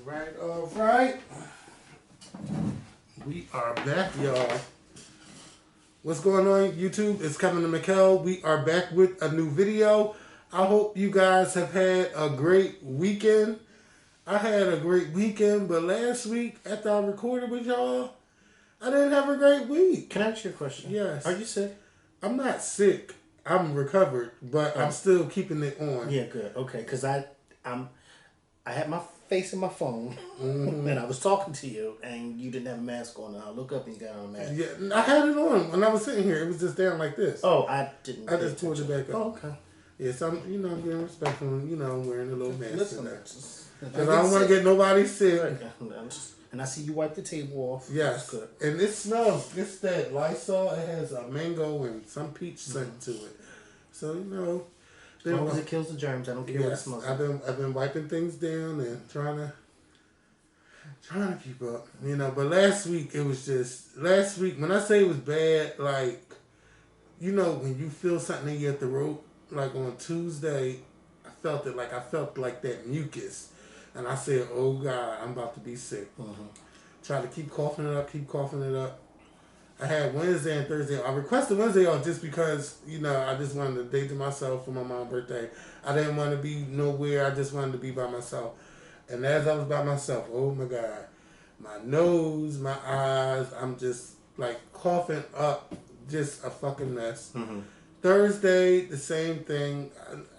All right. We are back, y'all. What's going on, YouTube? It's Kevin and Mikkel. We are back with a new video. I hope you guys have had a great weekend. I had a great weekend, but last week after I recorded with y'all, I didn't have a great week. Can I ask you a question? Yes. Are you sick? I'm not sick. I'm recovered, but I'm still keeping it on. Yeah, good. Okay, because I had my face in my phone, and I was talking to you, and you didn't have a mask on, and I look up and you got on a mask. Yeah, I had it on when I was sitting here. It was just down like this. Oh, I didn't. I just pulled it back up. Oh, okay. Yeah, so I'm being respectful. I'm wearing a little mask. Listen, because I don't want to get nobody sick. And I see you wipe the table off. Yes, good. And it smells. It's that Lysol. It has a mango and some peach scent to it. So as long as it kills the germs, I don't care what it smells like. I've been wiping things down and trying to keep up. But last week it was just when I say it was bad, like when you feel something in your throat, like on Tuesday, I felt it. Like I felt like that mucus, and I said, "Oh God, I'm about to be sick." Try to keep coughing it up. I had Wednesday and Thursday. I requested Wednesday off just because, I just wanted to date to myself for my mom's birthday. I didn't want to be nowhere. I just wanted to be by myself. And as I was by myself, oh my God, my nose, my eyes, I'm just like coughing up, just a fucking mess. Thursday, the same thing.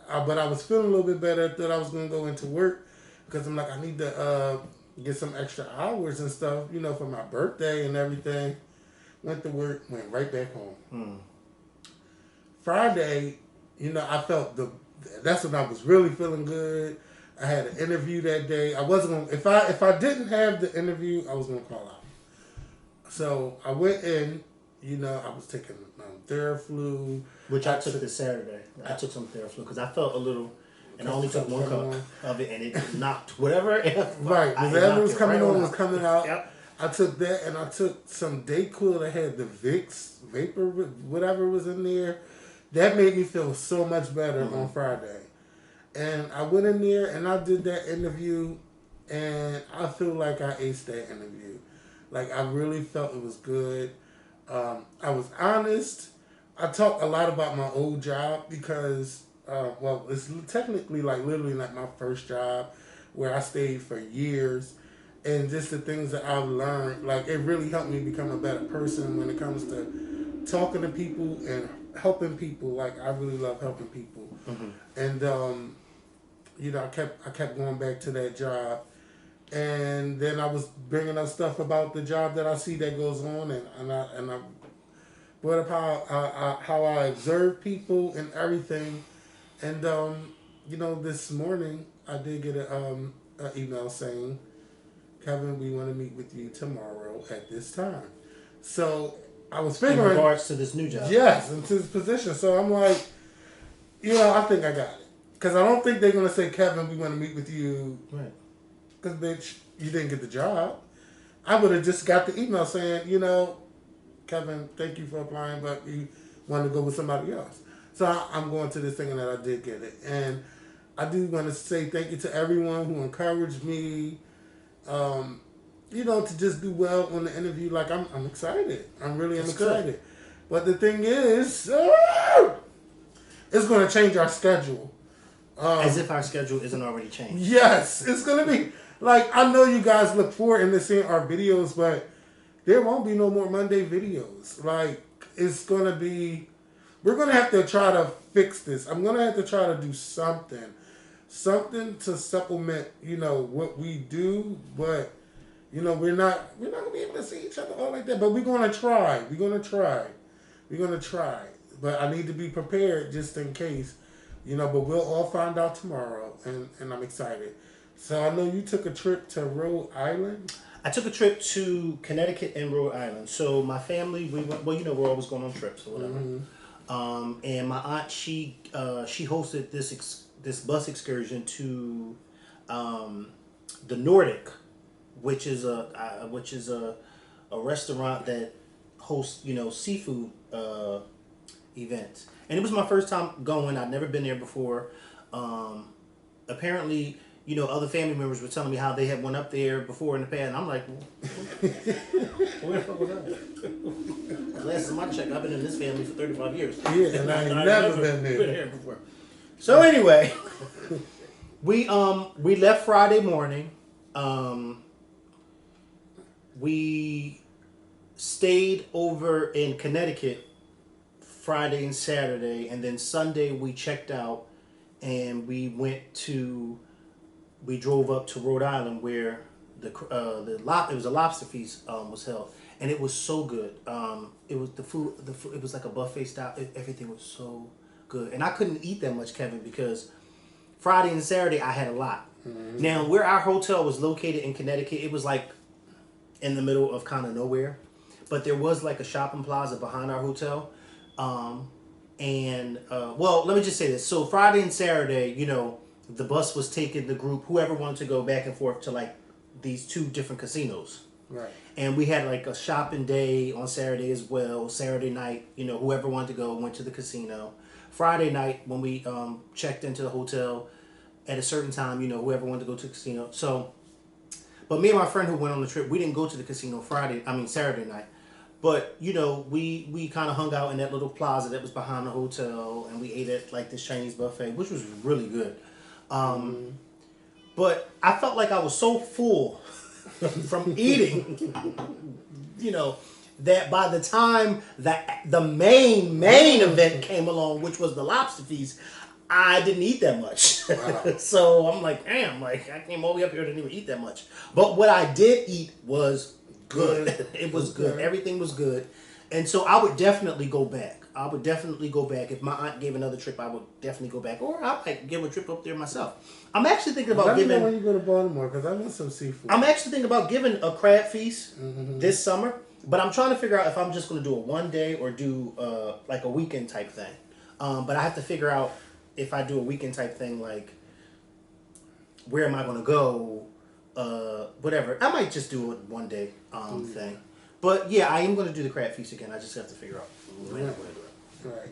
But I was feeling a little bit better. I thought I was going to go into work because I'm like, I need to get some extra hours and stuff, for my birthday and everything. Went to work, went right back home. Friday, I felt that's when I was really feeling good. I had an interview that day. I wasn't gonna, if I didn't have the interview, I was gonna call out. So I went in, I was taking Theraflu. Which I took this Saturday. I took some Theraflu because I felt a little, and I only took one cup of it, and it knocked whatever. Right, whatever was coming on was coming out. Yep. I took that, and I took some Dayquil that had the Vicks vapor, whatever was in there. That made me feel so much better on Friday. And I went in there, and I did that interview, and I feel like I aced that interview. Like, I really felt it was good. I was honest. I talked a lot about my old job because, it's technically, literally like my first job where I stayed for years. And just the things that I've learned, it really helped me become a better person when it comes to talking to people and helping people. I really love helping people. And, I kept going back to that job. And then I was bringing up stuff about the job that I see that goes on. And I brought up how I observe people and everything. And, this morning I did get an email saying, "Kevin, we want to meet with you tomorrow at this time." So I was figuring, in regards to this new job. Yes, into this position. So I'm like, I think I got it. Because I don't think they're going to say, "Kevin, we want to meet with you." Right. Because, bitch, you didn't get the job. I would have just got the email saying, "Kevin, thank you for applying, but we want to go with somebody else." So I'm going to this thing that I did get it. And I do want to say thank you to everyone who encouraged me. To just do well on the interview. I'm excited. I'm excited. Good. But the thing is, it's going to change our schedule. As if our schedule isn't already changed. Yes, it's going to be. I know you guys look forward to seeing our videos, but there won't be no more Monday videos. It's going to be, we're going to have to try to fix this. I'm going to have to try to do something to supplement, what we do, but, we're not going to be able to see each other all like that, but we're going to try. But I need to be prepared just in case, but we'll all find out tomorrow, and I'm excited. So I know you took a trip to Rhode Island. I took a trip to Connecticut and Rhode Island. So my family, we went, we're always going on trips or whatever. And my aunt, she hosted this bus excursion to the Nordic, which is a restaurant that hosts seafood events. And it was my first time going. I'd never been there before. Apparently, you know, other family members were telling me how they had went up there before in the past, and I'm like, where the fuck was I? Last time I checked, I've been in this family for 35 years. Yeah, and I ain't never been there. Been here before. So anyway, we left Friday morning. We stayed over in Connecticut Friday and Saturday, and then Sunday we checked out and we drove up to Rhode Island where it was a lobster feast was held, and it was so good. It was the food it was like a buffet style. Everything was so good, and I couldn't eat that much, Kevin, because Friday and Saturday I had a lot. Mm-hmm. Now where our hotel was located in Connecticut, it was like in the middle of kind of nowhere, but there was like a shopping plaza behind our hotel. Well, let me just say this. So Friday and Saturday, you know, the bus was taking the group, whoever wanted to go back and forth to like these 2 different casinos. Right. And we had like a shopping day on Saturday as well. Saturday night, you know, whoever wanted to go went to the casino. Friday night, when we checked into the hotel at a certain time, you know, whoever wanted to go to the casino. So, but me and my friend who went on the trip, we didn't go to the casino Saturday night. But, you know, we kind of hung out in that little plaza that was behind the hotel, and we ate at like this Chinese buffet, which was really good. But I felt like I was so full from eating, you know, that by the time that the main event came along, which was the lobster feast, I didn't eat that much. Wow. So I'm like, damn, like I came all the way up here, didn't even eat that much. But what I did eat was good. It was good. Everything was good. And so I would definitely go back. If my aunt gave another trip, I would definitely go back. Or I might give a trip up there myself. I'm actually thinking about giving... Let me know when you go to Baltimore, because I want some seafood. I'm actually thinking about giving a crab feast this summer. But I'm trying to figure out if I'm just going to do a one day or do like a weekend type thing. But I have to figure out if I do a weekend type thing, like where am I going to go? Whatever. I might just do a one day thing. But yeah, I am going to do the crab feast again. I just have to figure out when I'm going to do it. Right.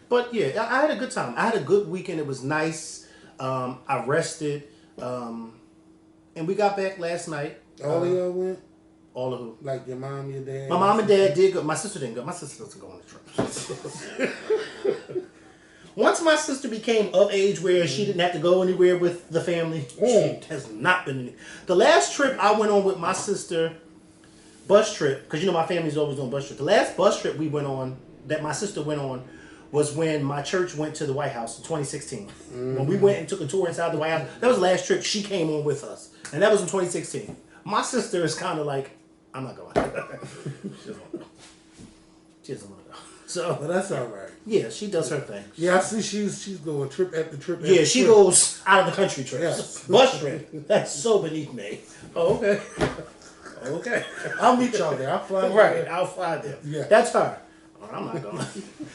But yeah, I had a good time. I had a good weekend. It was nice. I rested. And we got back last night. All of y'all went? All of who? Like your mom, your dad? My mom and dad did go. My sister didn't go. My sister doesn't go on the trip. Once my sister became of age where she didn't have to go anywhere with the family, she has not been. The last trip I went on with my sister, bus trip, because you know my family's always doing bus trip. The last bus trip we went on, that my sister went on, was when my church went to the White House in 2016. When we went and took a tour inside the White House, that was the last trip she came on with us. And that was in 2016. My sister is kind of like, I'm not going. She doesn't want to go. So, well, that's all right. Yeah, she does her thing. Yeah, I see she's going trip after trip. Yeah, she goes out of the country trips. Yes. Bus trip. That's so beneath me. Oh, okay. Okay. I'll meet y'all there. I'll fly there. Right, I'll fly there. Yeah. That's her. Oh, I'm not going. And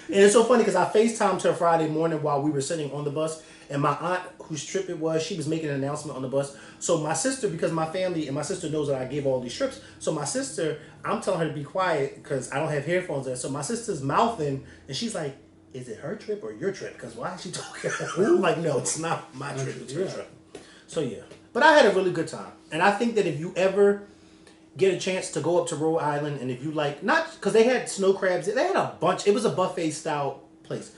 it's so funny because I FaceTimed her Friday morning while we were sitting on the bus, and my aunt, whose trip it was, she was making an announcement on the bus. So my sister, because my family and my sister knows that I give all these trips, so my sister, I'm telling her to be quiet because I don't have headphones in. So my sister's mouthing, and she's like, is it her trip or your trip? Because why is she talking? I'm like, no, it's not my trip, it's her trip. So yeah. But I had a really good time. And I think that if you ever get a chance to go up to Rhode Island, and if you like, not, because they had snow crabs, they had a bunch, it was a buffet style place.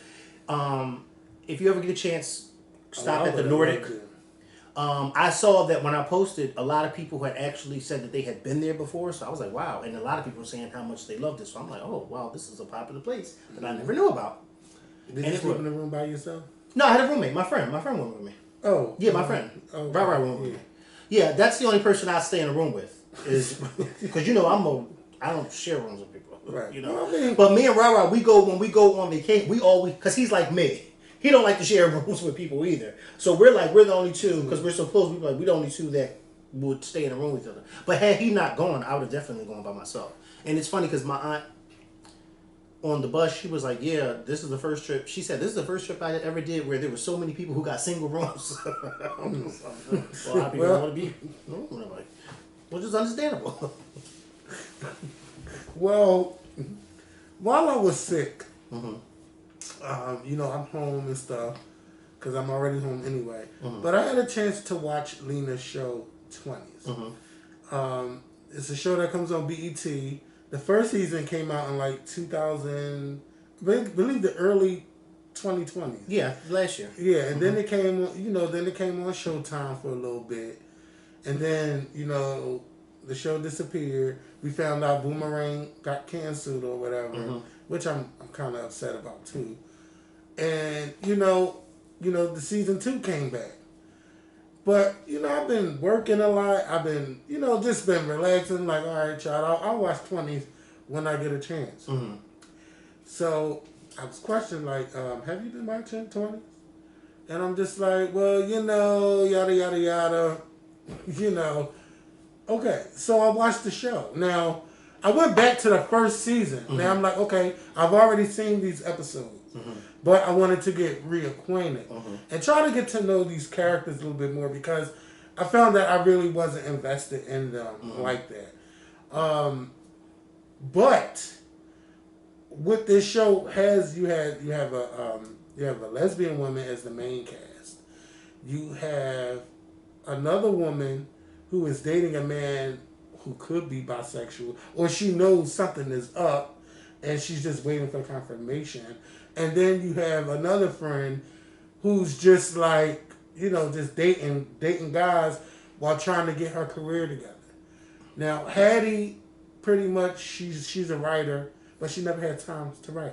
If you ever get a chance, stop at the Nordic. I saw that when I posted, a lot of people had actually said that they had been there before, so I was like, wow. And a lot of people were saying how much they loved it. So I'm like, oh, wow, this is a popular place that I never knew about. Did you sleep in the room by yourself? No, I had a roommate. My friend went with me. Oh. Yeah, my friend. Oh, Right went with me. Yeah, that's the only person I stay in a room with. Is because you know I don't share rooms with people. Right. You know. Well, I mean, but me and Rara, when we go on vacation, we always, because he's like me. He don't like to share rooms with people either. So we're the only two, because we're so close, we're the only two that would stay in a room with each other. But had he not gone, I would have definitely gone by myself. And it's funny because my aunt on the bus, she was like, yeah, this is the first trip. She said, this is the first trip I ever did where there were so many people who got single rooms. So a lot of people don't want to be. Which is understandable. Well, while I was sick, you know, I'm home and stuff. because I'm already home anyway. But I had a chance to watch Lena's show 20s. It's a show that comes on BET. The first season came out in like 2000, I believe the early 2020s. Yeah, last year. Yeah, and then it came on, then it came on Showtime for a little bit. And then, the show disappeared. We found out Boomerang got canceled or whatever, which I'm kind of upset about too. And, the season 2 came back. But, I've been working a lot. I've been, just been relaxing. Like, all right, child, I'll watch 20s when I get a chance. So I was questioning, like, have you been watching 20s? And I'm just like, well, yada, yada, yada. Okay, so I watched the show. Now, I went back to the first season. Now I'm like, okay, I've already seen these episodes. But I wanted to get reacquainted and try to get to know these characters a little bit more because I found that I really wasn't invested in them like that. But what this show has, you have a lesbian woman as the main cast. You have another woman who is dating a man who could be bisexual, or she knows something is up, and she's just waiting for confirmation. And then you have another friend who's just like, just dating guys while trying to get her career together. Now, Hattie, pretty much, she's a writer, but she never had time to write.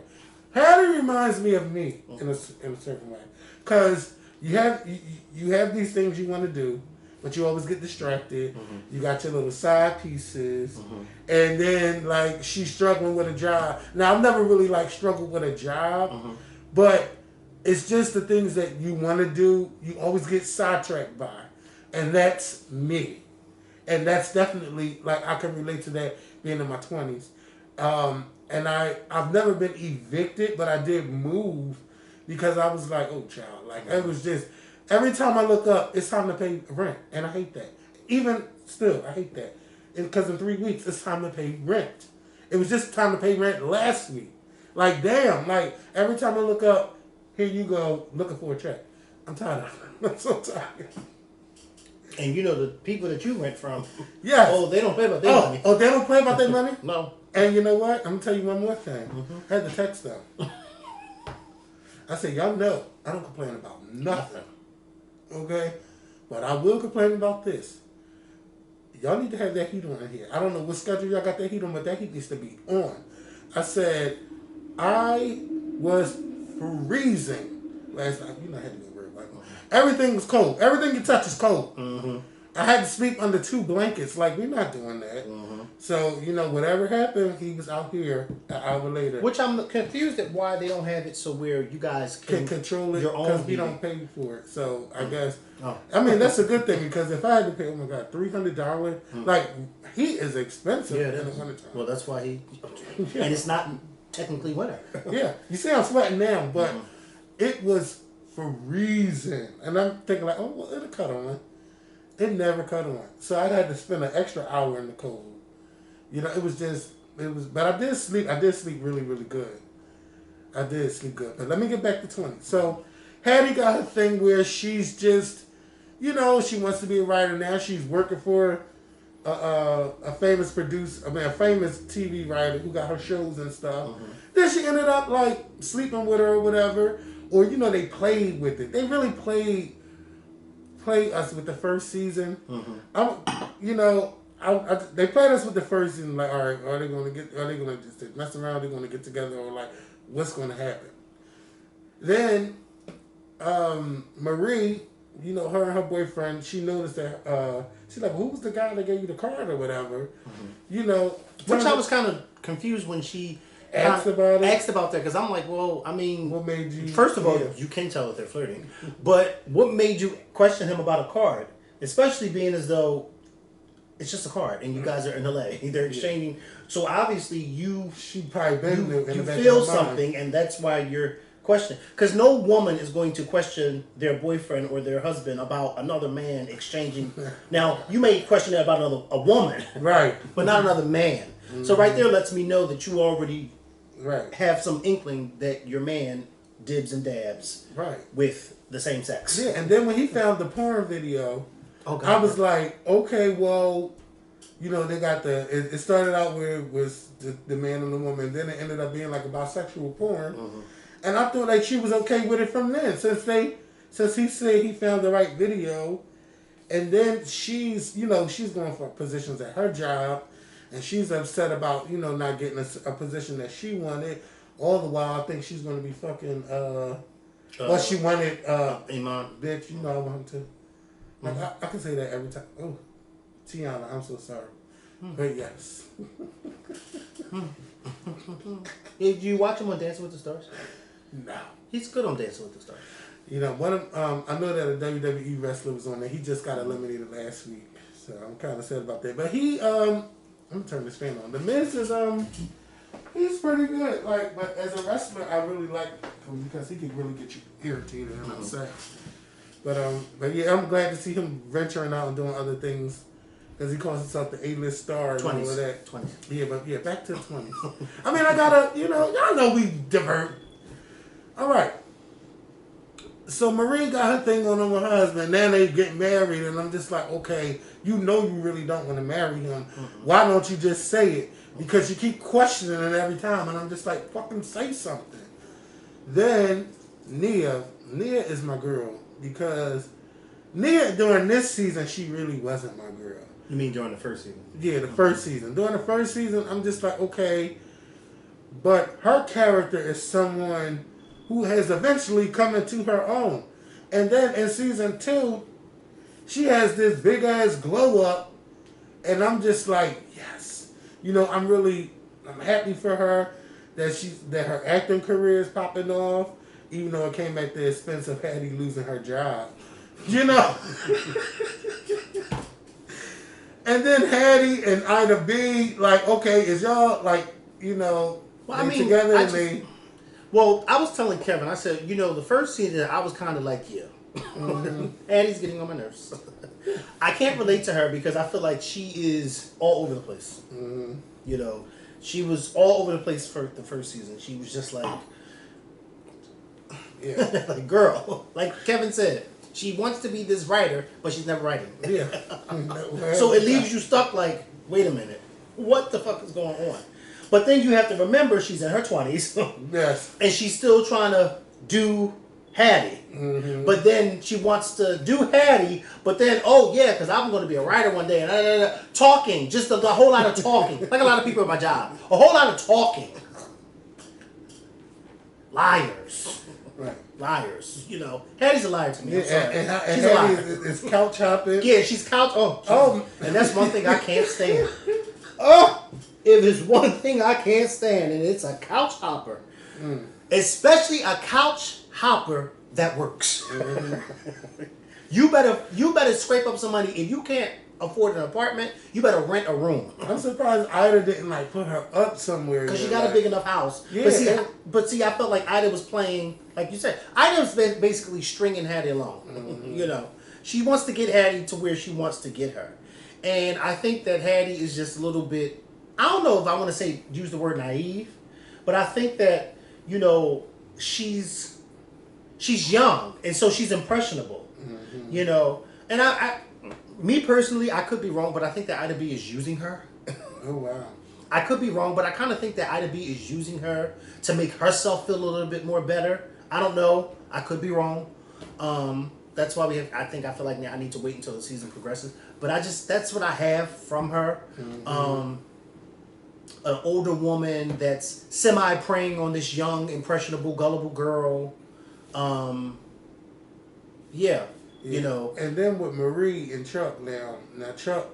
Hattie reminds me of me in a certain way, because you have these things you want to do, but you always get distracted. You got your little side pieces, and then like she's struggling with a job. Now I've never really like struggled with a job, but it's just the things that you want to do. You always get sidetracked by, and that's me, and that's definitely like I can relate to that being in my 20s. And I've never been evicted, but I did move because I was like, oh child, like it was just. Every time I look up, it's time to pay rent, and I hate that. Even still, I hate that. Because in 3 weeks, it's time to pay rent. It was just time to pay rent last week. Like, damn, like, every time I look up, here you go, looking for a check. I'm tired of it. I'm so tired. And the people that you rent from, yes. Oh, they don't pay about their money. Oh, they don't pay about their money? No. And you know what? I'm going to tell you one more thing. I had to text them. I said, y'all know, I don't complain about nothing. Okay? But I will complain about this. Y'all need to have that heat on in here. I don't know what schedule y'all got that heat on, but that heat needs to be on. I said, I was freezing last night. I had to go work. Everything was cold. Everything you touch is cold. I had to sleep under 2 blankets. Like, we're not doing that. So, whatever happened, he was out here an hour later. Which I'm confused at why they don't have it so where you guys can control it your own because we don't pay for it. So, I guess, I mean, that's a good thing because if I had to pay, oh my God, $300, like, heat is expensive in the wintertime. Well, that's why and it's not technically winter. Yeah. You see, I'm sweating now, but it was freezing. And I'm thinking like, oh, well, it'll cut on. It never cut on. So I had to spend an extra hour in the cold. But I did sleep. I did sleep really, really good. I did sleep good. But let me get back to 20. So Hattie got her thing where she's just, she wants to be a writer now. She's working for a famous a famous TV writer who got her shows and stuff. Then she ended up like sleeping with her or whatever. Or, they played with it. They really played us with the first season. They played us with the first season. Like, all right, are they going to just mess around? They're going to get together, or like, what's going to happen? Then Marie, her and her boyfriend, she noticed that she's like, who was the guy that gave you the card or whatever? Which I was kind of confused when she asked about that because I'm like, well, I mean, what made you? First of all, you can tell that they're flirting, but what made you question him about a card, especially being as though it's just a card and you guys are in LA, they're exchanging. So obviously she probably you feel something, and that's why you're questioning. Because no woman is going to question their boyfriend or their husband about another man exchanging. Now you may question that about a woman, right, but not another man. So right there lets me know that you already have some inkling that your man dibs and dabs right with the same sex. Yeah, and then when he found the porn video, God. I was like, okay, well, you know, they got it started out where it was the man and the woman, then it ended up being like about sexual porn. Mm-hmm. And I thought like she was okay with it from then, since he said he found the right video. And then she's going for positions at her job, and she's upset about, not getting a position that she wanted. All the while, I think she's going to be fucking, what she wanted, Iman. Bitch, I want to. Like, I can say that every time. Oh, Tiana, I'm so sorry. But yes. Did you watch him on Dancing with the Stars? No. He's good on Dancing with the Stars. I know that a WWE wrestler was on there. He just got eliminated last week, so I'm kind of sad about that. But I'm gonna turn this fan on. The Miz is he's pretty good. Like, but as a wrestler, I really like him because he can really get you irritated and upset. But yeah, I'm glad to see him venturing out and doing other things. Because he calls himself the A-list star and all of that. 20s. Yeah, but yeah, back to the 20s. I mean, I gotta, y'all know we divert. All right. So Marie got her thing on with her husband. Now they get married, and I'm just like, okay, you really don't want to marry him. Mm-hmm. Why don't you just say it? Because you keep questioning it every time, and I'm just like, fucking say something. Then Nia is my girl, because Nia during this season, she really wasn't my girl. You mean during the first season? Yeah, the first season. During the first season, I'm just like, okay, but her character is someone who has eventually come into her own. And then in season 2, she has this big ass glow up, and I'm just like, yes. I'm happy for her that her acting career is popping off, even though it came at the expense of Hattie losing her job. And then Hattie and Ida B, like, okay, is y'all like, together and they... Well, I was telling Kevin, I said, the first season, I was kind of like, yeah. Mm-hmm. Hattie's getting on my nerves. I can't relate to her because I feel like she is all over the place. Mm-hmm. She was all over the place for the first season. She was just like, yeah. Like, girl, like Kevin said, she wants to be this writer, but she's never writing. Yeah. So it leaves you stuck like, wait a minute, what the fuck is going on? But then you have to remember she's in her 20s. Yes. And she's still trying to do Hattie. Mm-hmm. But then she wants to do Hattie, but then, because I'm going to be a writer one day. And talking, just a whole lot of talking. Like a lot of people at my job. A whole lot of talking. Liars. Right. Liars. Hattie's a liar to me. I'm sorry. And she's a liar. Is couch hopping. Yeah, she's couch. And that's one thing I can't stand. If there's one thing I can't stand, and it's a couch hopper. Especially a couch hopper that works. Mm-hmm. You better scrape up some money. If you can't afford an apartment, you better rent a room. I'm surprised Ida didn't put her up somewhere. Because she got a big enough house. Yeah. But see, I felt like Ida was playing, like you said, Ida was basically stringing Hattie along. Mm-hmm. She wants to get Hattie to where she wants to get her. And I think that Hattie is just a little bit, I don't know if I want to use the word naive, but I think that, she's young, and so she's impressionable, mm-hmm. And me personally, I could be wrong, but I think that Ida B is using her. Oh, wow. I could be wrong, but I kind of think that Ida B is using her to make herself feel a little bit more better. I don't know. I could be wrong. That's why I feel like now I need to wait until the season progresses. But that's what I have from her. Mm-hmm. An older woman that's semi-preying on this young, impressionable, gullible girl. Yeah. And then with Marie and Chuck now Chuck,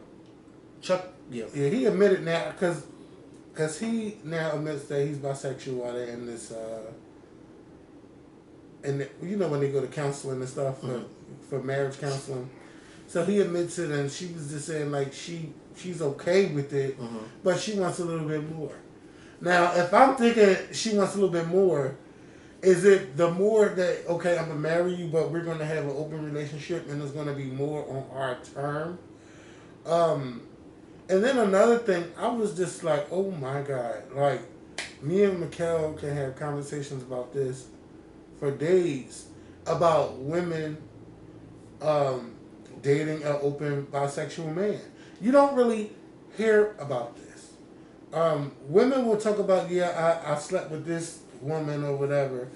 yeah, he admitted now because he now admits that he's bisexual while they're in this, and when they go to counseling and stuff for marriage counseling. So he admits it, and she was just saying like she's okay with it, but she wants a little bit more. Now, if I'm thinking she wants a little bit more, is it the more that, okay, I'm going to marry you, but we're going to have an open relationship and it's going to be more on our term? And then another thing, I was just like, oh my God. Like, me and Mikkel can have conversations about this for days about women dating an open bisexual man. You don't really hear about this. Women will talk about, I slept with this woman or whatever,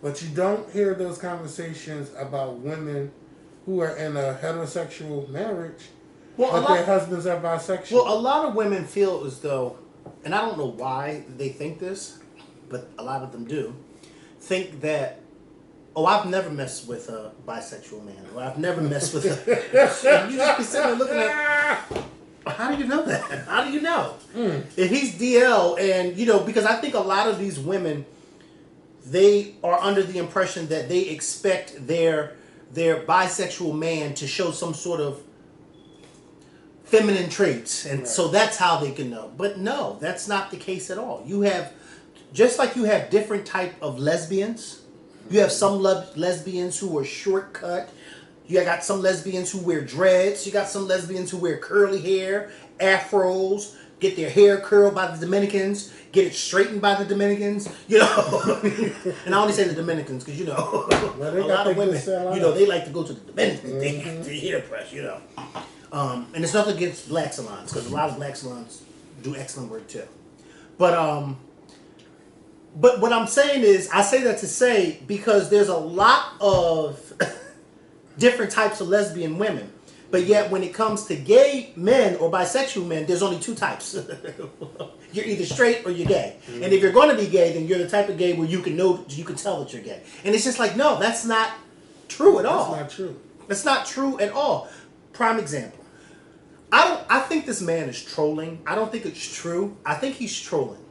but you don't hear those conversations about women who are in a heterosexual marriage, but their husbands are bisexual. Well, a lot of women feel as though, and I don't know why they think this, but a lot of them do, think that, oh, I've never messed with a bisexual man, or I've never messed with a... You just be sitting there looking at... How do you know that? How do you know? If he's DL, and, you know, because I think a lot of these women, they are under the impression that they expect their bisexual man to show some sort of feminine traits, and so that's how they can know. But no, that's not the case at all. You have, just like you have different type of lesbians, you have some lesbians who are shortcut. You got some lesbians who wear dreads. You got some lesbians who wear curly hair, afros, get their hair curled by the Dominicans, get it straightened by the Dominicans, you know. And I only say the Dominicans because, you know, a lot of women, you know, they like to go to the Dominicans to hair press, you know. And it's nothing against black salons, because a lot of black salons do excellent work too. But what I'm saying is, I say that to say, because there's a lot of different types of lesbian women. But yet, when it comes to gay men or bisexual men, there's only two types. You're either straight or you're gay. And if you're going to be gay, then you're the type of gay where you can tell that you're gay. And it's just like, no, that's not true at all. That's not true. That's not true at all. Prime example. I think this man is trolling. I don't think it's true. I think he's trolling.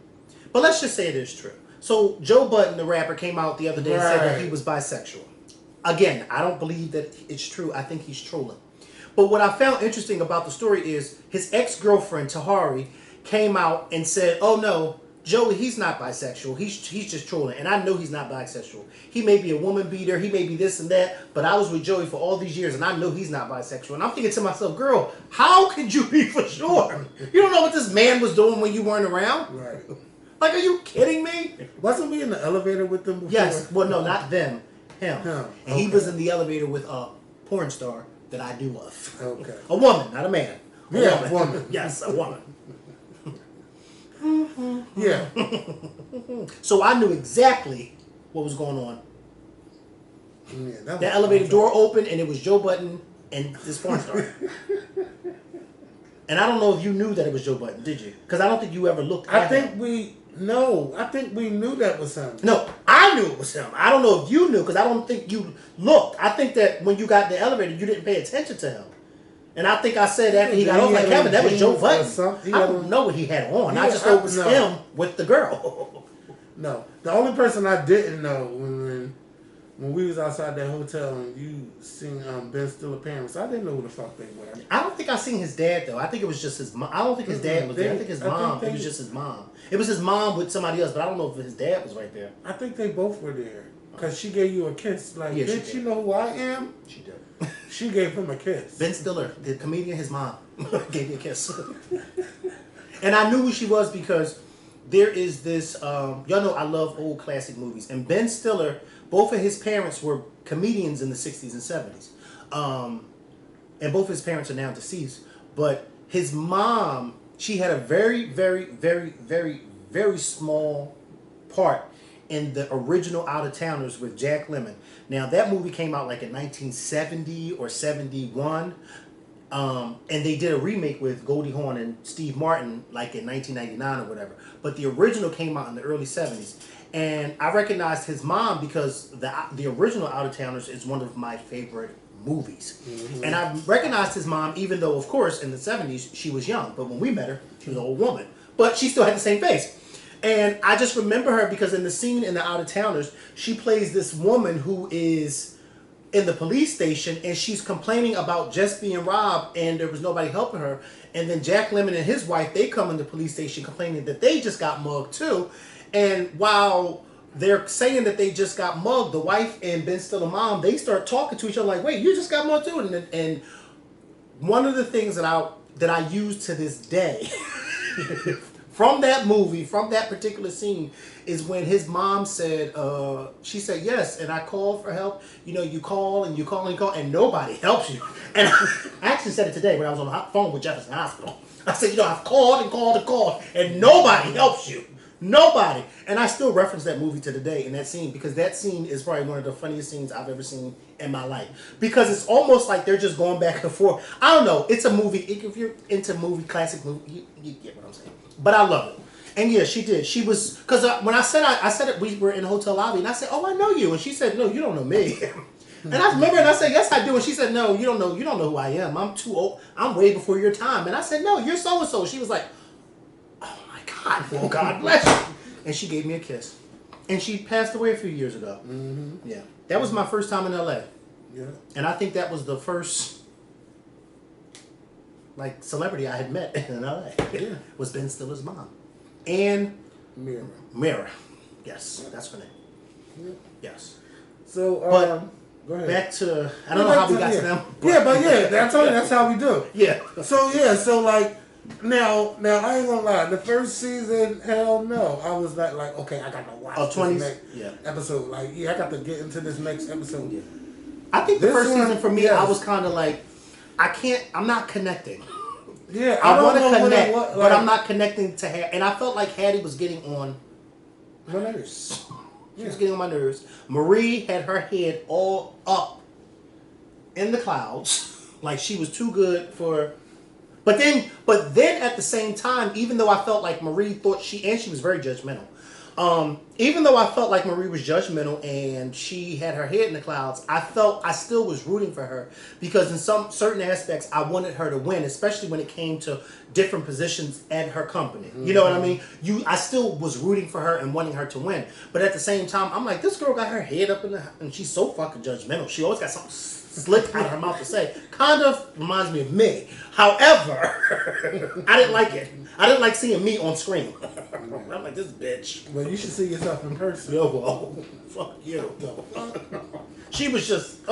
But let's just say it is true. So Joe Budden, the rapper, came out the other day and said that he was bisexual. Again, I don't believe that it's true. I think he's trolling. But what I found interesting about the story is his ex-girlfriend, Tahari, came out and said, oh no, Joey, he's not bisexual. He's just trolling. And I know he's not bisexual. He may be a woman beater. He may be this and that. But I was with Joey for all these years, and I know he's not bisexual. And I'm thinking to myself, girl, how could you be for sure? You don't know what this man was doing when you weren't around? Right. Like, are you kidding me? Wasn't we in the elevator with them before? Yes. Well, no, not them. Him. And he Okay. was in the elevator with a porn star that I do love. Okay. A woman, not a man. A woman. Yes, a woman. Yeah. So I knew exactly what was going on. Yeah, The elevator door opened, and it was Joe Budden and this porn star. And I don't know if you knew that it was Joe Budden, did you? Because I don't think you ever looked at him. I think we knew that was him. No, I knew it was him. I don't know if you knew, because I don't think you looked. I think that when you got in the elevator, you didn't pay attention to him. And I think I said after he got off, like, Kevin, that was Joe Budden. I don't know what he had on. I just know it was him with the girl. No. The only person I didn't know when we was outside that hotel and you seen Ben Stiller parents, I didn't know who the fuck they were. I don't think I seen his dad, though. I think it was just his mom. I don't think his dad was there. I think his mom. It was just his mom. It was his mom with somebody else, but I don't know if his dad was right there. I think they both were there. Because she gave you a kiss. Like, Yeah, bitch, you know who I am? She did. She gave him a kiss. Ben Stiller, the comedian, his mom, gave me a kiss. And I knew who she was because there is this, y'all know I love old classic movies. And Ben Stiller, both of his parents were comedians in the 60s and 70s. And both his parents are now deceased. But his mom, she had a very, very, very, very, very small part in the original Out of Towners with Jack Lemmon. Now, that movie came out like in 1970 or 71. And they did a remake with Goldie Hawn and Steve Martin like in 1999 or whatever. But the original came out in the early 70s. And I recognized his mom because the original Out of Towners is one of my favorite movies. Mm-hmm. And I recognized his mom even though, of course, in the 70s, she was young. But when we met her, she was an old woman. But she still had the same face. And I just remember her because in the scene in the Out of Towners, she plays this woman who is in the police station and she's complaining about just being robbed and there was nobody helping her. And then Jack Lemmon and his wife, they come in the police station complaining that they just got mugged too. And while they're saying that they just got mugged, the wife and Ben Stiller mom, they start talking to each other like, wait, you just got mugged too? And one of the things that I use to this day from that movie, from that particular scene, is when his mom said, she said, yes, and I called for help. You know, you call and you call and you call, and nobody helps you. And I actually said it today when I was on the phone with Jefferson Hospital. I said, you know, I've called and called and called, and nobody helps you. Nobody. And I still reference that movie to today in that scene, because that scene is probably one of the funniest scenes I've ever seen in my life. Because it's almost like they're just going back and forth. I don't know. It's a movie. If you're into classic movie, you get what I'm saying. But I love it. And yeah, she did. She was, because when I said it, we were in the hotel lobby, and I said, oh, I know you. And she said, no, you don't know me. And I remember, and I said, yes, I do. And she said, no, you don't know who I am. I'm too old. I'm way before your time. And I said, no, you're so-and-so. She was like, God, well, God bless you. And she gave me a kiss. And she passed away a few years ago. Mm-hmm. Yeah. That was my first time in LA. Yeah. And I think that was the first celebrity I had met in LA. Yeah. Was Ben Stiller's mom. And Mira. Yes, that's her name. Yeah. Yes. So go ahead. Back to I don't know how we got to them. Yeah, but I told you that's how we do. Yeah. So like Now I ain't gonna lie. The first season, hell no. I was like, okay, I got to watch this 20s? next episode. I got to get into this next episode. Yeah. I think the first season for me, I was kind of like, I'm not connecting. Yeah, I want to connect, but I'm not connecting to Hattie. And I felt like Hattie was getting on my nerves. She was getting on my nerves. Marie had her head all up in the clouds, like she was too good for. But then at the same time, even though I felt like Marie thought she was very judgmental. Even though I felt like Marie was judgmental and she had her head in the clouds, I still was rooting for her, because in some certain aspects I wanted her to win, especially when it came to different positions at her company. Mm-hmm. You know what I mean? I still was rooting for her and wanting her to win. But at the same time, I'm like, this girl got her head up and she's so fucking judgmental. She always got something slick out of her mouth to say. Kind of reminds me of me. However, I didn't like it. I didn't like seeing me on screen. I'm like, this bitch. Well, you should see yourself in person. Yo, well, fuck you. She was just,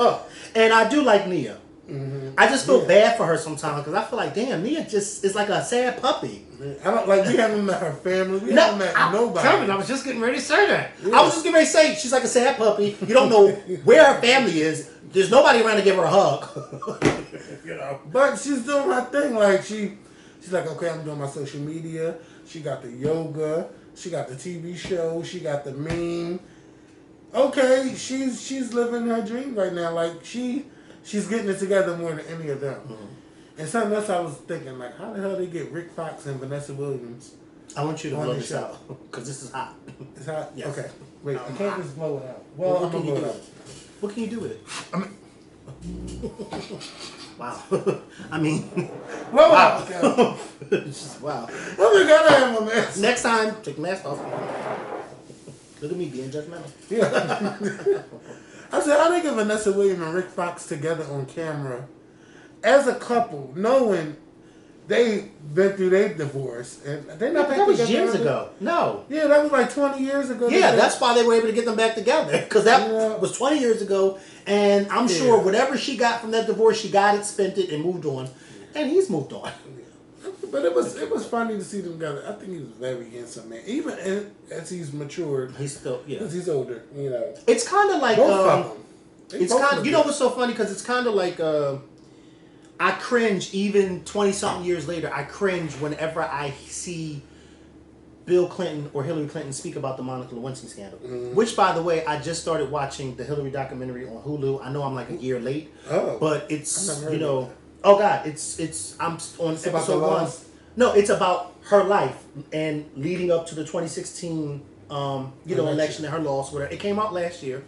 and I do like Nia. Mm-hmm. I just feel bad for her sometimes, because I feel like, damn, Nia just is like a sad puppy. I don't we haven't met her family. We haven't met nobody. I was just getting ready to say that. Yeah. I was just getting ready to say she's like a sad puppy. You don't know where her family is. There's nobody around to give her a hug. You know. But she's doing her thing. Like she's like, okay, I'm doing my social media. She got the yoga. She got the TV show. She got the meme. Okay, she's living her dream right now. Like she's getting it together more than any of them. Mm-hmm. And something else I was thinking, like, how the hell they get Rick Fox and Vanessa Williams? I want you to blow this out, because this is hot. It's hot? Yes. Okay. Wait, I can't just blow it out. Well, I'm going to blow it out. What can you do with it? Wow. I mean, wow. Wow. Well, we gotta have a mask. Next time, take the mask off. Look at me being judgmental. Yeah. I said, how they get Vanessa Williams and Rick Fox together on camera as a couple, knowing they've been through their divorce, and they're not back together. That was years ago. No. Yeah, that was like 20 years ago. Yeah, that's why they were able to get them back together, because that was 20 years ago, and I'm sure whatever she got from that divorce, she got it, spent it, and moved on, and he's moved on. But it was funny to see them together. I think he was a very handsome man, even as he's matured. He's still because he's older. You know, it's kind of like both of them. It's kind of, you know what's so funny, because it's kind of like I cringe even 20-something years later. I cringe whenever I see Bill Clinton or Hillary Clinton speak about the Monica Lewinsky scandal. Mm-hmm. Which, by the way, I just started watching the Hillary documentary on Hulu. I know I'm like a year late, but it's oh God, I'm on episode 1. No, it's about her life and leading up to the 2016 election and her loss. Whatever. It came out last year.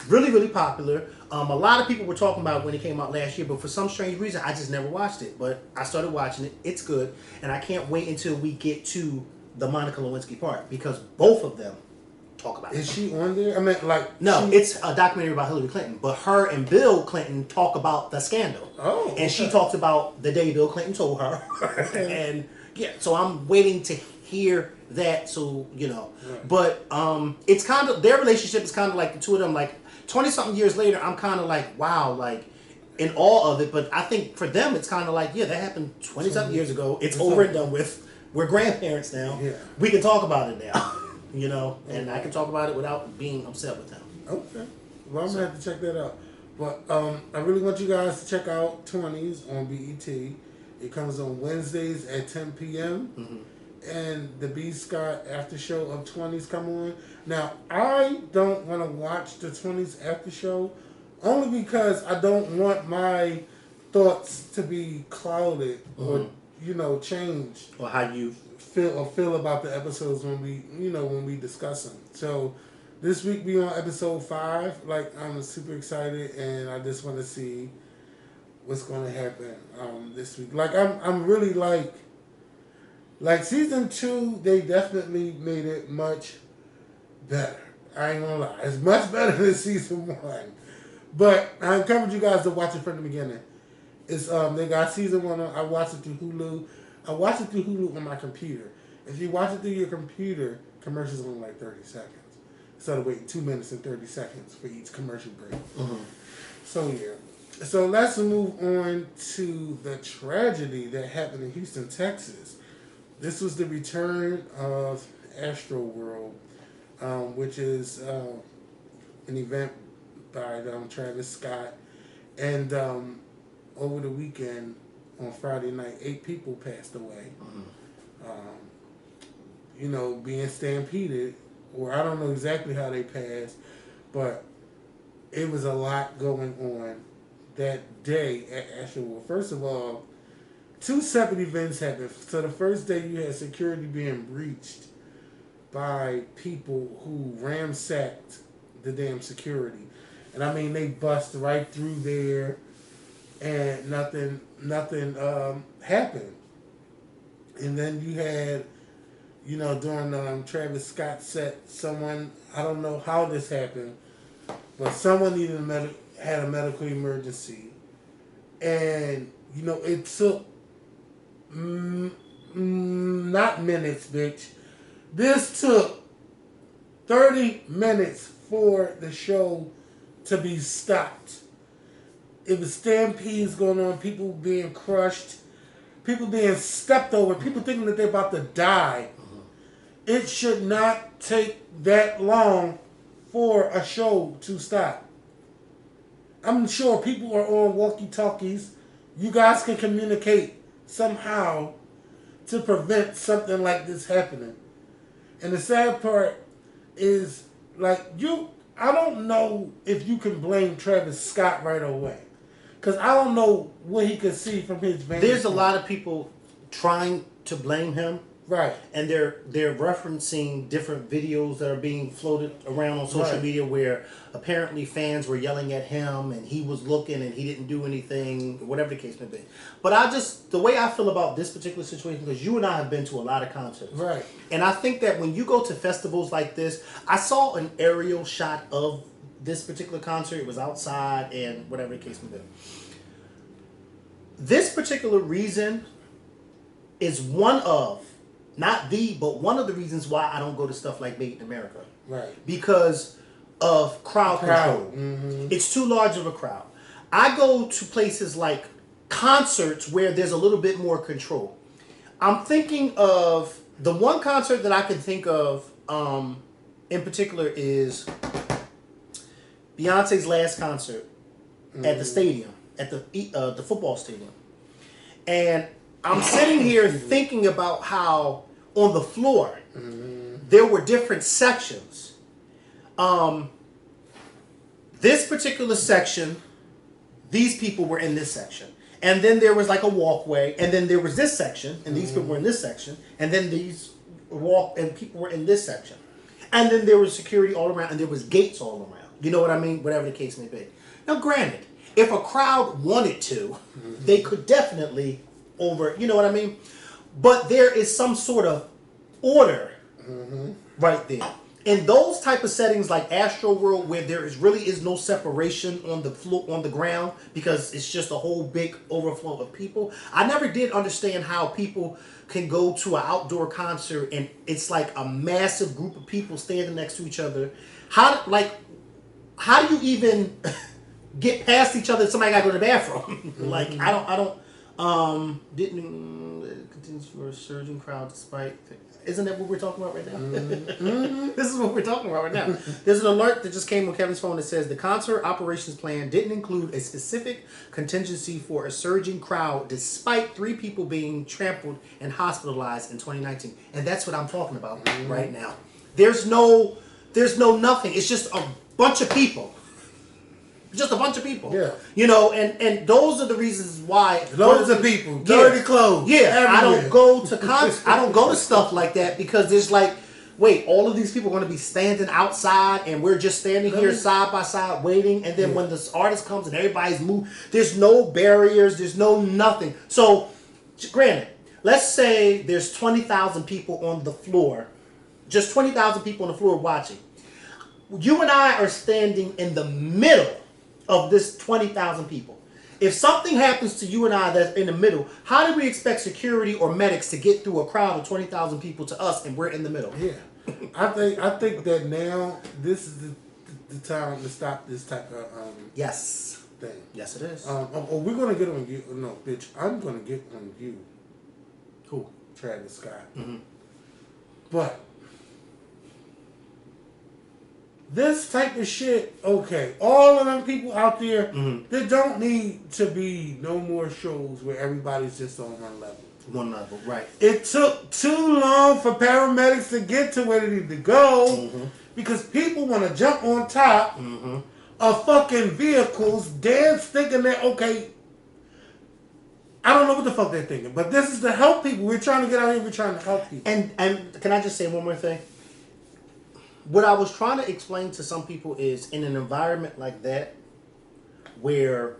Really, really popular. A lot of people were talking about it when it came out last year, but for some strange reason, I just never watched it. But I started watching it. It's good, and I can't wait until we get to the Monica Lewinsky part, because both of them talk about it. Is she on there? I mean, no, it's a documentary about Hillary Clinton, but her and Bill Clinton talk about the scandal. Oh, okay. And she talks about the day Bill Clinton told her, and so I'm waiting to hear that. So right. But it's kind of, their relationship is kind of like the two of them, like 20-something years later, I'm kind of like, wow, like in awe of it. But I think for them, it's kind of like, that happened 20-something years ago. It's over and done with. We're grandparents now. Yeah. We can talk about it now. You know, and I can talk about it without being upset with him. Okay. Well, I'm going to have to check that out. But I really want you guys to check out 20s on BET. It comes on Wednesdays at 10 p.m. Mm-hmm. And the B. Scott after show of 20s come on. Now, I don't want to watch the 20s after show only because I don't want my thoughts to be clouded or, changed. Or how you feel about the episodes when we discuss them. So this week we on episode 5. Like, I'm super excited and I just want to see what's going to happen this week. Like, I'm really like season 2, they definitely made it much better. I ain't gonna lie, it's much better than season 1. But I encourage you guys to watch it from the beginning. It's they got season 1 on. I watched it through Hulu. I watched it through Hulu on my computer. If you watch it through your computer, commercials are only like 30 seconds. Instead of waiting 2 minutes and 30 seconds for each commercial break. Mm-hmm. So yeah. So let's move on to the tragedy that happened in Houston, Texas. This was the return of Astroworld, which is an event by Travis Scott. And over the weekend, on Friday night, 8 people passed away. Mm-hmm. Being stampeded, or I don't know exactly how they passed, but it was a lot going on that day at Astroworld. First of all, 2 separate events happened. So the first day you had security being breached by people who ransacked the damn security. And I mean, they bust right through there and nothing happened. And then you had, during Travis Scott's set, someone, I don't know how this happened, but someone had a medical emergency. And, it took not minutes, bitch. This took 30 minutes for the show to be stopped. It was stampedes going on, people being crushed, people being stepped over, people thinking that they're about to die. Mm-hmm. It should not take that long for a show to stop. I'm sure people are on walkie-talkies. You guys can communicate somehow to prevent something like this happening. And the sad part is, I don't know if you can blame Travis Scott right away. Because I don't know what he could see from his vantage There's a lot of people trying to blame him. Right. And they're referencing different videos that are being floated around on social media where apparently fans were yelling at him and he was looking and he didn't do anything, whatever the case may be. But the way I feel about this particular situation, because you and I have been to a lot of concerts. Right. And I think that when you go to festivals like this, I saw an aerial shot of this particular concert. It was outside and whatever the case may be. This particular reason is one of the reasons why I don't go to stuff like Made in America. Right. Because of crowd control. Mm-hmm. It's too large of a crowd. I go to places like concerts where there's a little bit more control. I'm thinking of the one concert that I can think of in particular is Beyonce's last concert at the stadium, at the football stadium. And I'm sitting here thinking about how on the floor there were different sections. This particular section, these people were in this section. And then there was like a walkway, and then there was this section, and these people were in this section, and then people were in this section. And then there was security all around, and there was gates all around. You know what I mean? Whatever the case may be. Now, granted, if a crowd wanted to, they could definitely you know what I mean? But there is some sort of order right there. In those type of settings like Astroworld, where there really is no separation on the floor, on the ground, because it's just a whole big overflow of people, I never did understand how people can go to an outdoor concert and it's like a massive group of people standing next to each other. How do you even get past each other? Somebody got to go to the bathroom. Like I don't. contingency for a surging crowd despite... Isn't that what we're talking about right now? This is what we're talking about right now. There's an alert that just came on Kevin's phone that says the concert operations plan didn't include a specific contingency for a surging crowd despite 3 people being trampled and hospitalized in 2019. And that's what I'm talking about right now. There's no nothing. It's just a bunch of people. Just a bunch of people. Yeah. You know, and those are the reasons why. Loads of people. Dirty clothes. Yeah. Everywhere. I don't go to I don't go to stuff like that because there's like, wait, all of these people are going to be standing outside and we're just standing here side by side waiting. And then when this artist comes and everybody's moved, there's no barriers. There's no nothing. So, granted, let's say there's 20,000 people on the floor. Just 20,000 people on the floor watching. You and I are standing in the middle of this 20,000 people. If something happens to you and I that's in the middle, how do we expect security or medics to get through a crowd of 20,000 people to us and we're in the middle? Yeah. I think that now this is the time to stop this type of thing. Yes, it is. We're gonna get on you. No, bitch, I'm gonna get on you. Who? Travis Scott. But this type of shit, okay, all of them people out there, there don't need to be no more shows where everybody's just on one level. One level, right. It took too long for paramedics to get to where they need to go because people want to jump on top of fucking vehicles, dance thinking that, okay, I don't know what the fuck they're thinking, but this is to help people. We're trying to get out here, we're trying to help people. And can I just say one more thing? What I was trying to explain to some people is in an environment like that where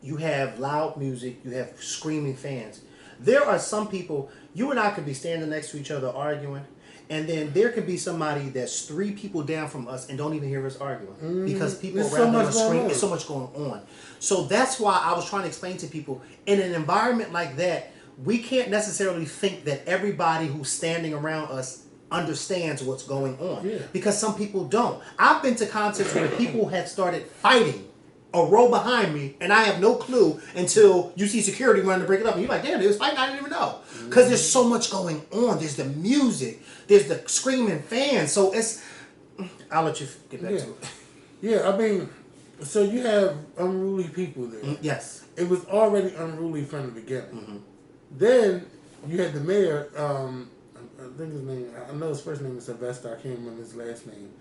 you have loud music, you have screaming fans. There are some people, you and I could be standing next to each other arguing, and then there could be somebody that's 3 people down from us and don't even hear us arguing because people around them are screaming. There's so much going on. So that's why I was trying to explain to people, in an environment like that, we can't necessarily think that everybody who's standing around us understands what's going on because some people don't. I've been to concerts where people have started fighting a row behind me and I have no clue until you see security running to break it up and you're like, damn, they was fighting, I didn't even know. Because there's so much going on. There's the music, there's the screaming fans. So it's, I'll let you get back to it. Yeah, I mean, so you have unruly people there. Yes. It was already unruly from the beginning. Then you had the mayor, I think his name, I know his first name is Sylvester, I can't remember his last name.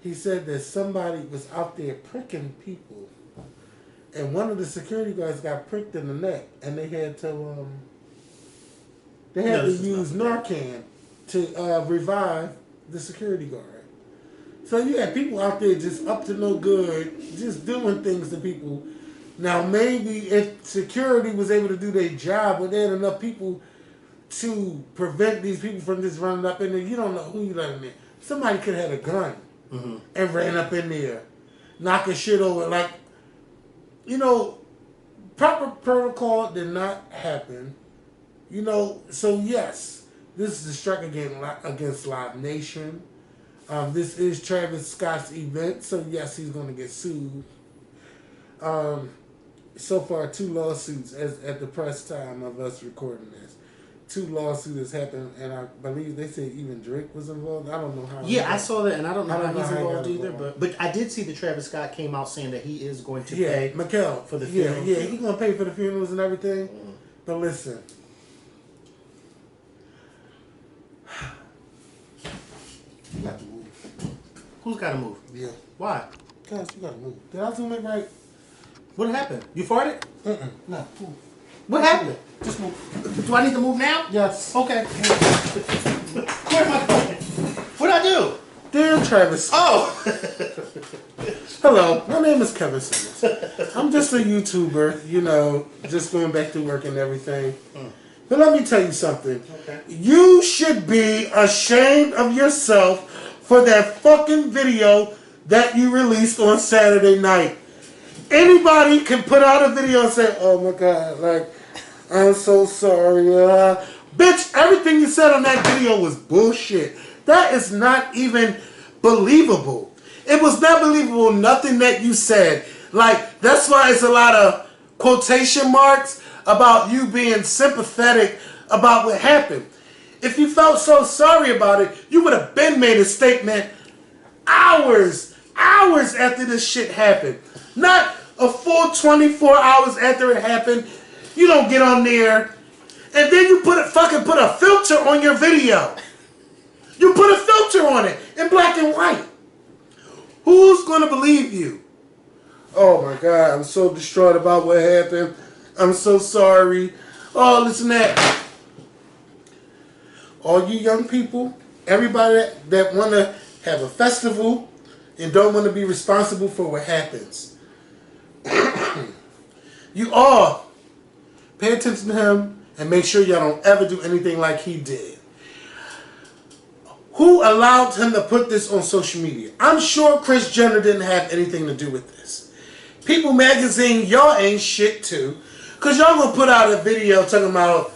He said that somebody was out there pricking people. And one of the security guards got pricked in the neck and they had to use Narcan to revive the security guard. So you had people out there just up to no good, just doing things to people. Now maybe if security was able to do their job, but they had enough people to prevent these people from just running up in there. You don't know who you let in there. Somebody could have had a gun and ran up in there, knocking shit over. Like, you know, proper protocol did not happen. You know, so yes, this is a strike against Live Nation. This is Travis Scott's event, so yes, he's going to get sued. So far, 2 lawsuits at the press time of us recording this. 2 lawsuits happened, and I believe they said even Drake was involved. I don't know how. Yeah, I saw that, and I don't know how he's involved either. But I did see that Travis Scott came out saying that he is going to pay for the funeral. Yeah, he's going to pay for the funerals and everything. But listen, you got to move. Who's got to move? Yeah. Why? Because you got to move. Did I zoom it right? What happened? You farted? No. What happened? Just move. Do I need to move now? Yes. Okay. Where am I going? What'd I do? Dear Travis. Oh! Hello, my name is Kevin Simmons. I'm just a YouTuber, you know, just going back to work and everything. But let me tell you something. Okay. You should be ashamed of yourself for that fucking video that you released on Saturday night. Anybody can put out a video and say, oh my God, like, I'm so sorry. Bitch, everything you said on that video was bullshit. That is not even believable. It was not believable, nothing that you said. Like, that's why it's a lot of quotation marks about you being sympathetic about what happened. If you felt so sorry about it, you would have been made a statement hours after this shit happened. Not a full 24 hours after it happened. You don't get on there and then you put a filter on your video. You put a filter on it in black and white. Who's gonna believe you? Oh my God, I'm so distraught about what happened. I'm so sorry. Oh, this and that. All you young people, everybody that want to have a festival and don't want to be responsible for what happens. You all pay attention to him and make sure y'all don't ever do anything like he did. Who allowed him to put this on social media? I'm sure Kris Jenner didn't have anything to do with this. People Magazine, y'all ain't shit too. Because y'all gonna put out a video talking about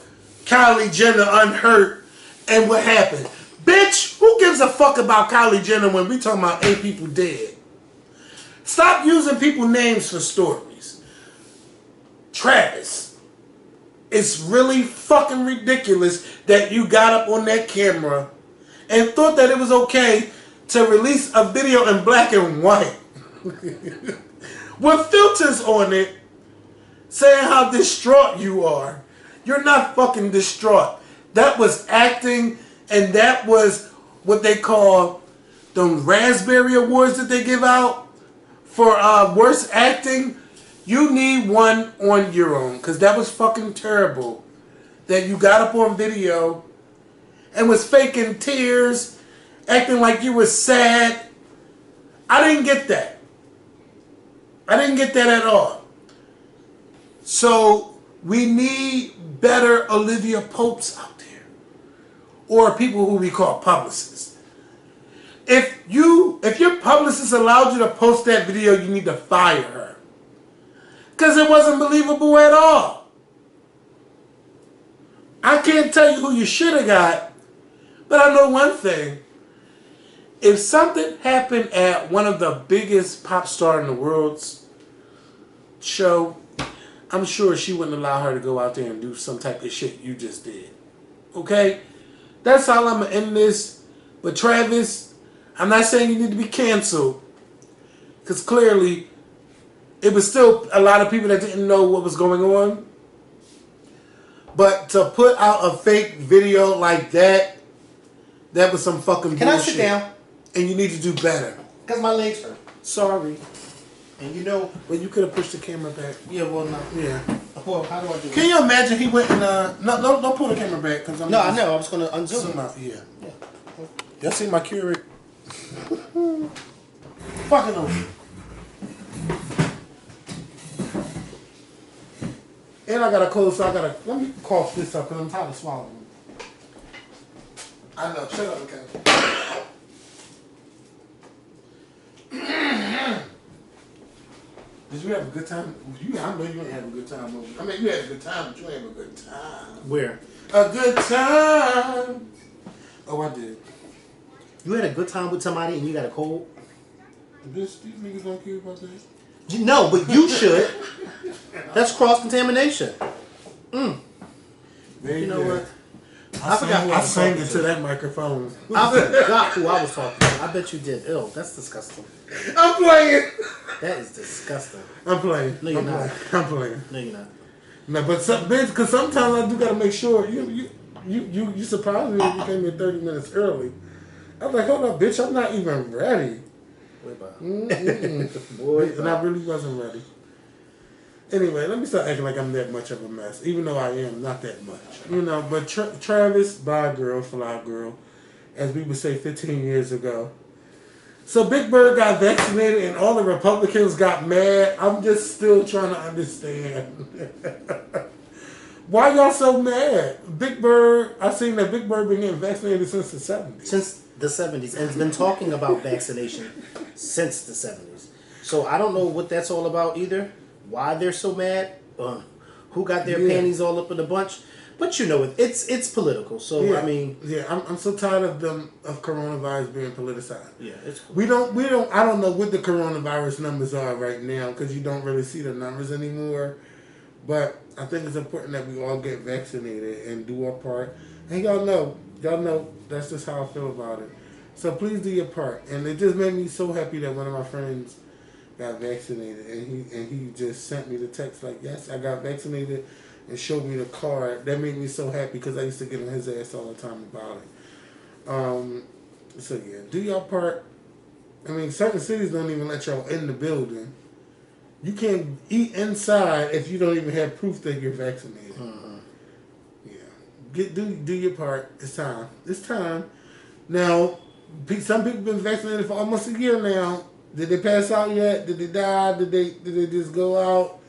Kylie Jenner unhurt and what happened. Bitch, who gives a fuck about Kylie Jenner when we talking about 8 people dead? Stop using people's names for stories. Travis, it's really fucking ridiculous that you got up on that camera and thought that it was okay to release a video in black and white with filters on it saying how distraught you are. You're not fucking distraught. That was acting, and that was what they call the Raspberry Awards that they give out for worst acting. You need one on your own, because that was fucking terrible. That you got up on video and was faking tears, acting like you were sad. I didn't get that. I didn't get that at all. So we need better Olivia Popes out there, or people who we call publicists. If your publicist allowed you to post that video, you need to fire her, because it wasn't believable at all. I can't tell you who you should have got, but I know one thing. If something happened at one of the biggest pop stars in the world's show, I'm sure she wouldn't allow her to go out there and do some type of shit you just did. Okay? That's how I'm going to end this. But Travis, I'm not saying you need to be canceled, because clearly it was still a lot of people that didn't know what was going on. But to put out a fake video like that, that was some fucking bullshit. Can I sit down? And you need to do better. Because my legs hurt. Sorry. And you know... Well, you could have pushed the camera back. Yeah, well, no. Yeah. Well, how do I do it? Can you imagine he went and... No, don't pull the camera back. Cause no, I know. I was going to unzoom it. Out. Yeah. Y'all see my Keurig? Fucking over. And I got to close, so I got to... Let me cough this up, because I'm tired of swallowing. I know. Shut up, okay. Did you have a good time? I know you didn't have a good time. I mean, you had a good time, but you ain't have a good time. Where? A good time. Oh, I did. You had a good time with somebody and you got a cold? These niggas don't care about that. No, but you should. That's cross-contamination. You know what? I sang it to that microphone. I forgot who I was talking to. I bet you did. Ew, that's disgusting. I'm playing. That is disgusting. I'm playing. No, you're not. I'm playing. No, you're not. No, but because sometimes I do gotta make sure. You surprised me when you came in 30 minutes early. I was like, hold up, bitch, I'm not even ready. Wait about Boy, and I really wasn't ready. Anyway, let me start acting like I'm that much of a mess, even though I am not that much. You know, but Travis, bye girl, fly girl, as we would say 15 years ago. So Big Bird got vaccinated and all the Republicans got mad. I'm just still trying to understand. Why y'all so mad? Big Bird, I seen that Big Bird been getting vaccinated since the 70s. Since the 70s, and has been talking about vaccination since the 70s. So I don't know what that's all about either. Why they're so mad? Who got their panties all up in a bunch? But you know, it's political. So I mean, I'm so tired of coronavirus being politicized. Yeah, it's cool. I don't know what the coronavirus numbers are right now, because you don't really see the numbers anymore. But I think it's important that we all get vaccinated and do our part. And y'all know that's just how I feel about it. So please do your part. And it just made me so happy that one of my friends got vaccinated, and he just sent me the text like, yes, I got vaccinated, and showed me the card. That made me so happy because I used to get on his ass all the time about it. So yeah, do your part. I mean, certain cities don't even let y'all in the building. You can't eat inside if you don't even have proof that you're vaccinated. Yeah, do your part. It's time. It's time. Now, some people have been vaccinated for almost a year now. Did they pass out yet? Did they die? Did they just go out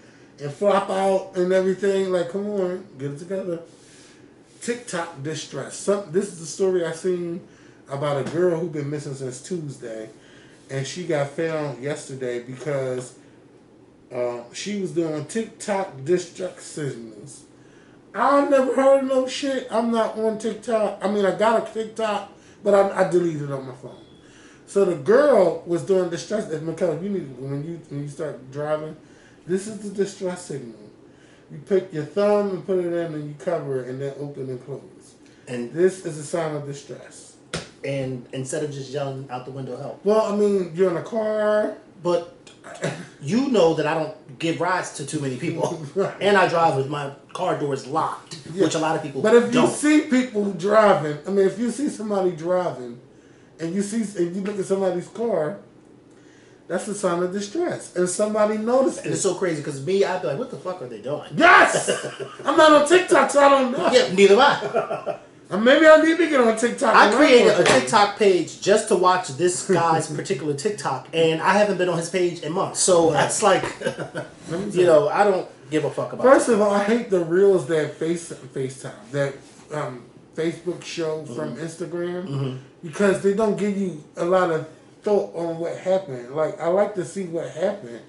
and flop out and everything? Like, come on, get it together. TikTok distress. This is the story I seen about a girl who been missing since Tuesday, and she got found yesterday because she was doing TikTok distress signals. I never heard of no shit. I'm not on TikTok. I mean, I got a TikTok, but I deleted it on my phone. So the girl was doing distress. Mikkel, you need when you start driving, this is the distress signal. You pick your thumb and put it in, and you cover it, and then open and close. And this is a sign of distress. And instead of just yelling out the window, help. Well, I mean, you're in a car, but you know that I don't give rides to too many people, right. And I drive with my car doors locked, yeah. Which a lot of people. But if don't. You see people driving, I mean, if you see somebody driving, and you look at somebody's car, that's a sign of distress, and somebody noticed it. And it's so crazy because me, I'd be like, "What the fuck are they doing?" Yes, I'm not on TikTok, so I don't know. Yeah, neither am I. Maybe I need to get on TikTok. I created a TikTok page just to watch this guy's particular TikTok, and I haven't been on his page in months. So that's like, I don't give a fuck about. First of all, I hate the reels that FaceTime that Facebook show from Instagram because they don't give you a lot of thought on what happened. Like, I like to see what happened,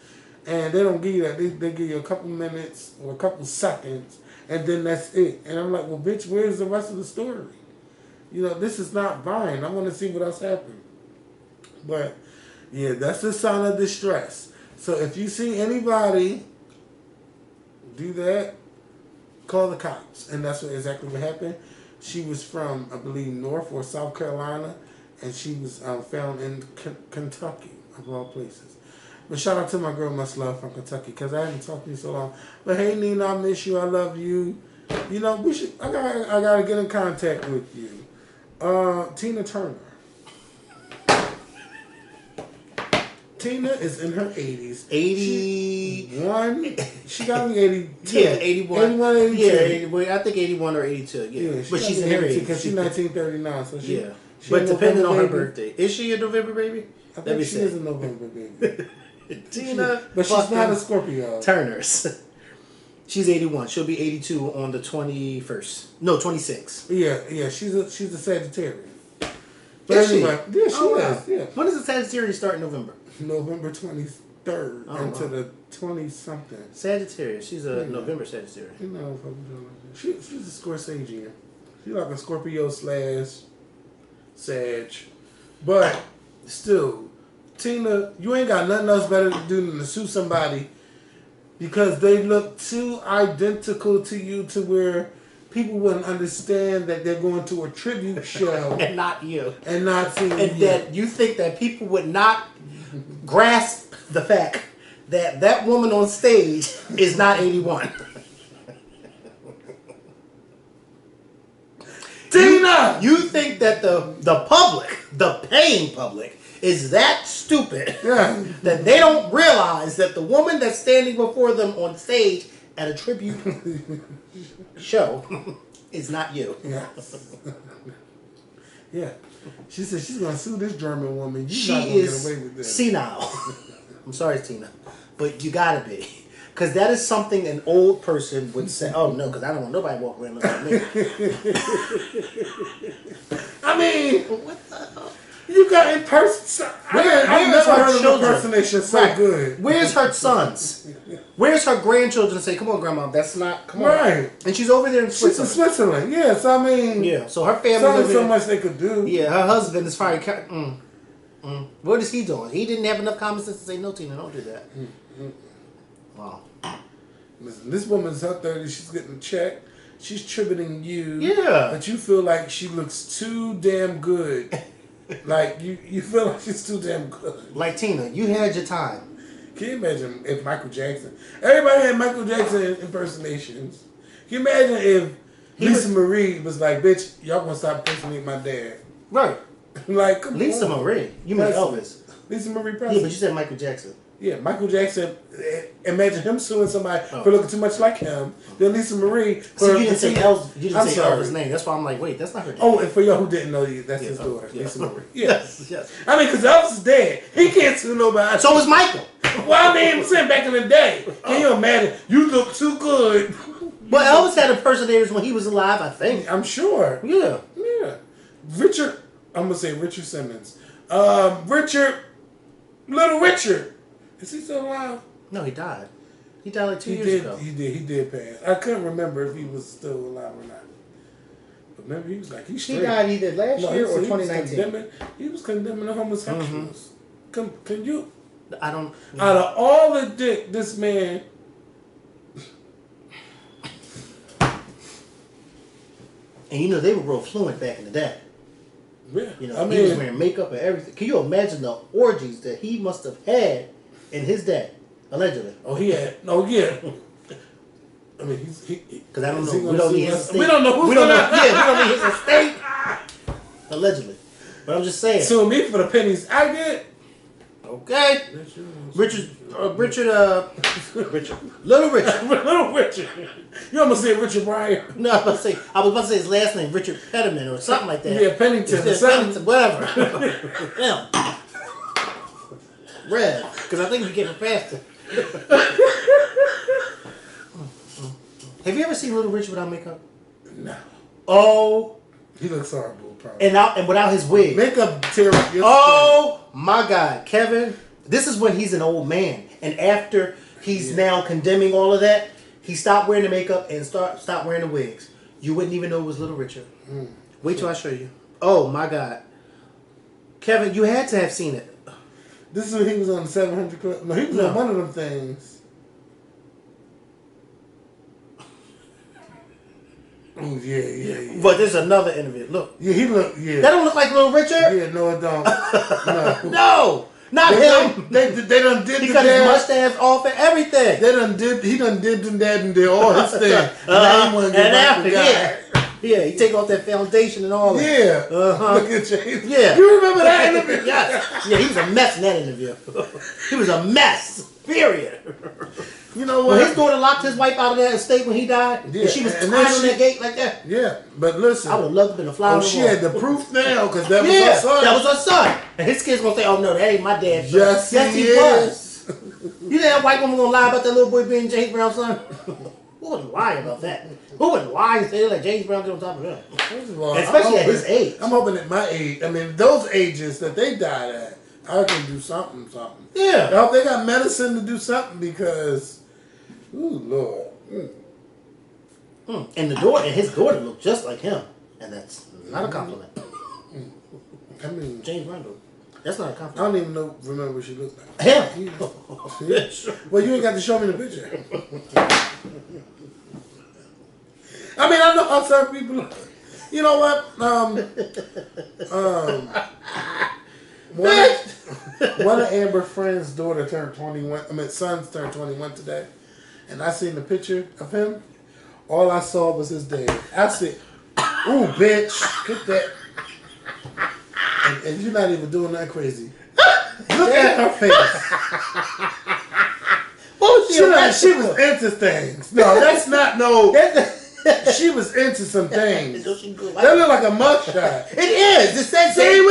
and they don't give you that. They give you a couple minutes or a couple seconds. And then that's it. And I'm like, well, bitch, where's the rest of the story? This is not Vine. I want to see what else happened. But, yeah, that's a sign of distress. So if you see anybody do that, call the cops. And that's exactly what happened. She was from, I believe, North or South Carolina. And she was found in Kentucky, of all places. But shout out to my girl, Much Love from Kentucky, because I haven't talked to you so long. But hey, Nina, I miss you. I love you. We should. I gotta get in contact with you. Tina Turner. Tina is in her 80s. 81. She got me 82. Yeah, 81. 81, 82. Yeah, I think 81 or 82. Yeah, but she's in her 80s because she's 1939. So she. Yeah. But depending on her birthday, is she a November baby? I think she is a November baby. Tina, but she's not a Scorpio. Turners. She's 81. She'll be 82 on the 21st. No, 26. Yeah. She's a Sagittarius. But is anyway, she? Yeah, she is. Yeah. When does the Sagittarius start in November? November 23rd into the 20-something. Sagittarius. She's a November Sagittarius. She's a Scorsagian. She's like a Scorpio / Sag. But still, Tina, you ain't got nothing else better to do than to sue somebody because they look too identical to you to where people wouldn't understand that they're going to a tribute show. And not you. And not seeing you. And that you think that people would not grasp the fact that that woman on stage is not 81. Tina! You think that the public, the paying public, is that stupid that they don't realize that the woman that's standing before them on stage at a tribute show is not you. Yes. Yeah. She said she's going to sue this German woman. You're not going to get away with this. Senile. I'm sorry, Tina. But you got to be. Because that is something an old person would say. Oh, no, because I don't want nobody walking around looking at me. I mean, what the hell? You got in person. I've never heard of an impersonation so good. Where's her sons? Where's her grandchildren say, come on, Grandma, that's not, come on. Right. And she's over there in Switzerland. She's in Switzerland, yes. I mean. Yeah, so her family. There's so much they could do. Yeah, her husband is probably. What is he doing? He didn't have enough common sense to say, no, Tina, don't do that. Wow. Listen, this woman's her 30s. She's getting a check. She's tributing you. Yeah. But you feel like she looks too damn good. Like, you feel like she's too damn good. Like Tina, you had your time. Can you imagine if Michael Jackson... Everybody had Michael Jackson impersonations. Can you imagine if Lisa Marie was like, bitch, y'all gonna stop impersonating my dad? Right. Like, come Lisa on. Marie. You mean Elvis. Lisa Marie Presley. Yeah, but you said Michael Jackson. Yeah, Michael Jackson. Imagine him suing somebody for looking too much like him. Then Lisa Marie. See, you didn't say Elvis' name. That's why I'm like, wait, that's not her name. Oh, and for y'all who didn't know, that's his daughter, Lisa Marie. Yes, yes. I mean, because Elvis is dead. He can't sue nobody. So is Michael. Well, I mean, I'm saying back in the day. Can you imagine? You look too good. But Elvis had impersonators when he was alive, I think. I'm sure. Yeah. Yeah. Richard, I'm going to say Richard Simmons. Little Richard. Is he still alive? No, he died. He died like 2 years ago. He did pass. I couldn't remember if he was still alive or not. But maybe he was like, he's straight. He died either last year or 2019. He was condemning the homosexuals. Can you? I don't... Out of all the dick, this man... And you know, they were real fluent back in the day. Yeah. You know, he was wearing makeup and everything. Can you imagine the orgies that he must have had in his day, allegedly? Oh, he had... No, yeah. I mean, because I don't know. We don't need his estate. We don't know who's gonna... Yeah, we don't need his estate. Allegedly. But I'm just saying. Sue me for the pennies I get. Okay. Richard. Little Richard. Little Richard. You almost said Richard Pryor. No, I was about to say his last name, Richard Petterman or something like that. Yeah, Pennington or something. Whatever. Him. Red. Because I think we're getting faster. Have you ever seen Little Richard without makeup? No. Oh. He looks horrible, probably. And without his wig. Makeup tear up your skin. My God, Kevin. This is when he's an old man. And after he's now condemning all of that, he stopped wearing the makeup and stopped wearing the wigs. You wouldn't even know it was Little Richard. Wait till I show you. Oh, my God. Kevin, you had to have seen it. This is when he was on the 700 Club. No, he was on one of them things. Oh, yeah. But there's another interview. Look. Yeah, he look, yeah. That don't look like Little Richard? Yeah, no, it don't. No. No. Not him. They done did he cut his mustache off and everything. He done did that and did all his thing. Yeah, he take off that foundation and all that. Yeah. Look at James. Yeah. You remember that interview? Yes. Yeah, he was a mess in that interview. He was a mess. Period. You know what? When his daughter locked his wife out of that estate when he died, and she was climbing on that gate like that. Yeah, but listen. I would love to have been a fly on the wall. She had the proof now because that was her son. That was her son. And his kids gonna say, "Oh no, that ain't my dad's son." Yes, he was. You think that white woman gonna lie about that little boy being James Brown's son? Who wouldn't lie about that? Who wouldn't lie and say like James Brown's on top of him? Especially at his age. I'm hoping at my age. I mean, those ages that they died at, I can do something. Yeah. I hope they got medicine to do something because, ooh, Lord. And his daughter looked just like him, and that's not a compliment. I mean, James Brown. That's not a compliment. I don't even remember what she looked like. Him. Well, you ain't got to show me the picture. I mean, I know how certain people look. You know what? One of Amber's friend's daughter turned 21. Sons turned 21 today. And I seen the picture of him. All I saw was his dad. I said, ooh, bitch, get that. And you're not even doing that crazy. Look at her face. What was she was into things. No, that's not no. She was into some things. That looked like a mugshot. It is. It says James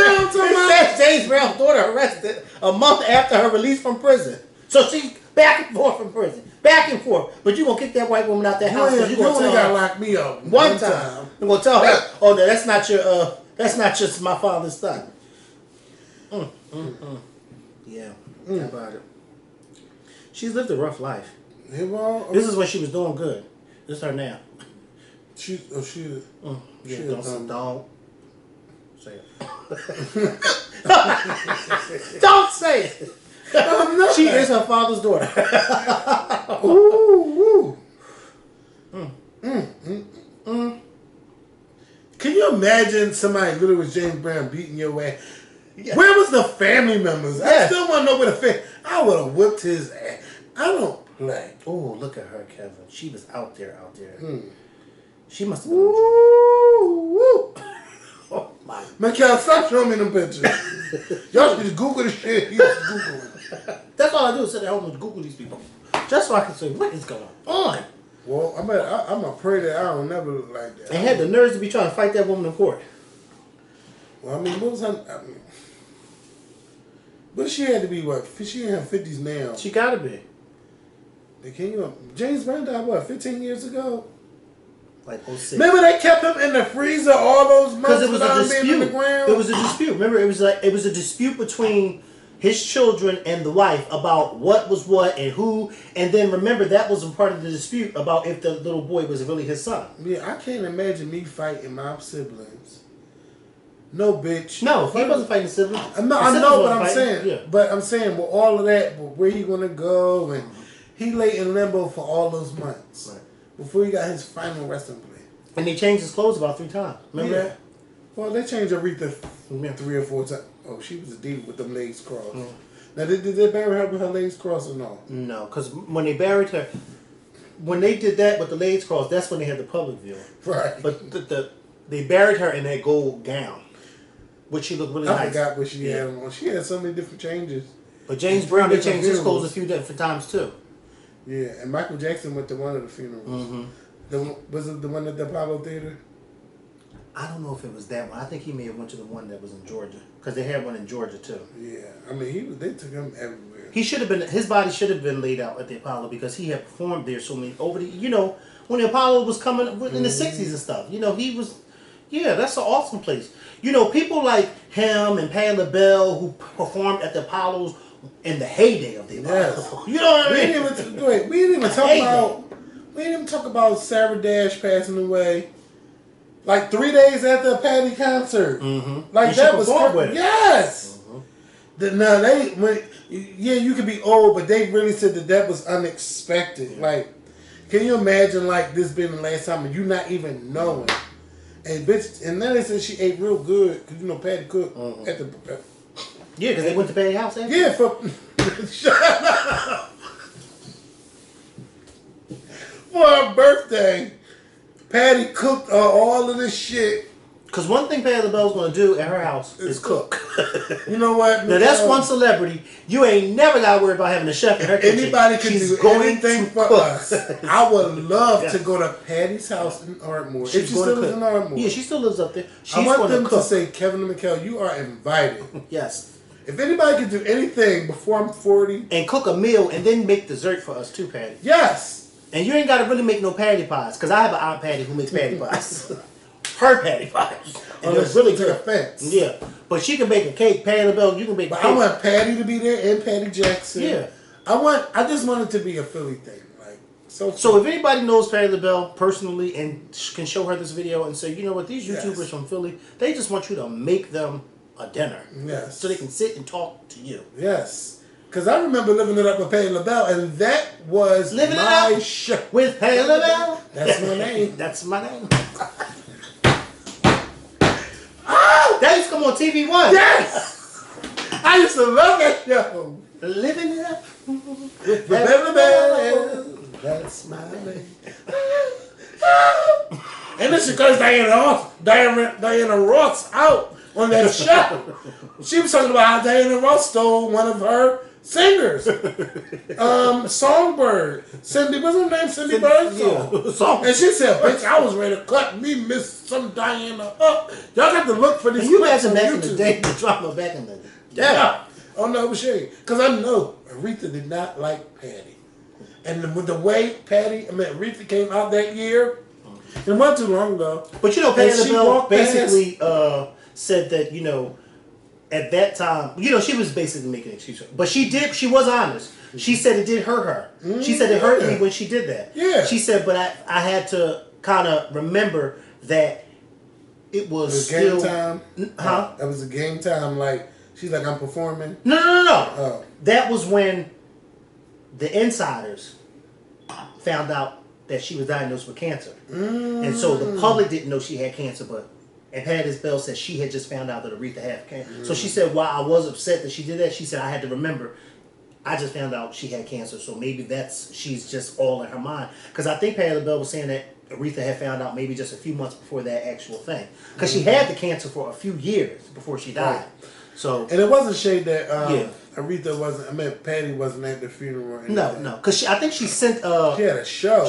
Brown's daughter arrested a month after her release from prison. So she's back and forth from prison. Back and forth. But you gonna kick that white woman out that house because you only gotta lock me up one time. You're gonna tell her, oh no, that's not just my father's son. Yeah. How about it? She's lived a rough life. Yeah, well, this is when she was doing good. This is her now. Don't say it. Don't say it. No. She is her father's daughter. Ooh. Can you imagine somebody little as James Brown beating your ass? Yeah. Where was the family members? Yeah. I still want to know where the family. I would have whipped his ass. I don't play. Oh, look at her, Kevin. She was out there. Mm. She must have been. Woo! Oh my! Mikhail, stop showing me them pictures. Y'all should just Google the shit. He was Googling. That's all I do is sit at home and Google these people, just so I can say what is going on. Well, I'm gonna pray that I don't never look like that. And had the nerves to be trying to fight that woman in court. Well, I mean, what was her? But she had to be what? She in her 50s now. She gotta be. Can you? James Brown died what? 15 years ago. Like 06. Remember they kept him in the freezer all those months Because it was a without being in the dispute. ground. It was a dispute. Remember, it was a dispute between his children and the wife about what was what and who. And then remember, that was a part of the dispute about if the little boy was really his son. Yeah, I can't imagine me fighting my siblings. No, bitch. No, he wasn't fighting the siblings. I know, but I'm fighting. saying, Yeah. but I'm saying, with all of that, but where he gonna go, and he lay in limbo for all those months before he got his final resting place. And they changed his clothes about 3 times. Remember that? Well, they changed Aretha 3 or 4 times. Oh, she was a diva with them legs crossed. Now, did they bury her with her legs crossed or no? No, because when they buried her, when they did that with the legs crossed, that's when they had the public view. Right. But they buried her in that gold gown, which she looked really nice. I forgot what she had on. She had so many different changes. But James Brown, they changed his clothes a few different times too. Yeah, and Michael Jackson went to one of the funerals. Mm-hmm. Was it the one at the Apollo Theater? I don't know if it was that one. I think he may have went to the one that was in Georgia, because they had one in Georgia too. Yeah, I mean they took him everywhere. He should have been. His body should have been laid out at the Apollo because he had performed there so many over the. You know, when the Apollo was coming in the '60s and stuff. You know, he was. Yeah, that's an awesome place. You know, people like him and Patti LaBelle who performed at the Apollos in the heyday of the Apollo. Yes. You know what I mean? We didn't even talk about Sarah Dash passing away. Like 3 days after a Patti concert. Mm-hmm. Like and that was with it. Yes. You could be old, but they really said that was unexpected. Yeah. Like, can you imagine like this being the last time and you not even knowing? And bitch, and then they said she ate real good because you know Patti cooked at the. Yeah, because they went to Patti's house. After. Yeah, shut up. For her birthday, Patti cooked all of this shit. Because one thing Patti LaBelle's going to do at her house is cook. You know what? Now, that's one celebrity. You ain't never got to worry about having a chef in her kitchen. Anybody can do anything for us. I would love to go to Patti's house in Ardmore. If she still lives in Ardmore. Yeah, she still lives up there. I want them to say, Kevin and Mikhail, you are invited. Yes. If anybody can do anything before I'm 40. And cook a meal and then make dessert for us too, Patti. Yes. And you ain't got to really make no patty pies. Because I have an Aunt Patty who makes patty pies. Her patty pies. And it's really good. Offense. Yeah. But she can bake a cake. Patti LaBelle, you can bake a cake. I want Patti to be there and Patty Jackson. Yeah. I just want it to be a Philly thing. Like So if anybody knows Patti LaBelle personally and can show her this video and say, you know what, these YouTubers from Philly, they just want you to make them a dinner. Yes. So they can sit and talk to you. Yes. Because I remember living it up with Patti LaBelle, and that was Living my It Up show. With Patti LaBelle. That's my name. That's my name. Oh! That used to come on TV One. Yes! I used to love that show. Living it up With Patti LaBelle. That's my name. And this is because Diana Ross out on that show. She was talking about how Diana Ross stole one of her singers. Songbird. Cindy, what's her name? Cindy Birdsong. Yeah. And she said, bitch, I was ready to cut me, Miss some Diana up. Y'all got to look for these clips on back YouTube. In the day, the drama back in the day. Yeah. Oh, no, but she because I know Aretha did not like Patti. And with the way Aretha came out that year, it wasn't too long ago. But you know, Patti LaBelle basically said that, you know, at that time, you know, she was basically making an excuse. But she was honest. She said it did hurt her. She said it hurt me when she did that. Yeah. She said, but I had to kind of remember that it was game still... time? Huh? That was a game time, like, she's like, I'm performing? No. Oh. That was when the insiders found out that she was diagnosed with cancer. And so the public didn't know she had cancer, and Patti LaBelle said she had just found out that Aretha had cancer. So she said, while I was upset that she did that, she said, I had to remember, I just found out she had cancer, so maybe she's just all in her mind. Because I think Patti LaBelle was saying that Aretha had found out maybe just a few months before that actual thing. Because she had the cancer for a few years before she died. Right. So, and it wasn't shade that Aretha wasn't, Patti wasn't at the funeral. Or no. Because I think she sent... she had a show.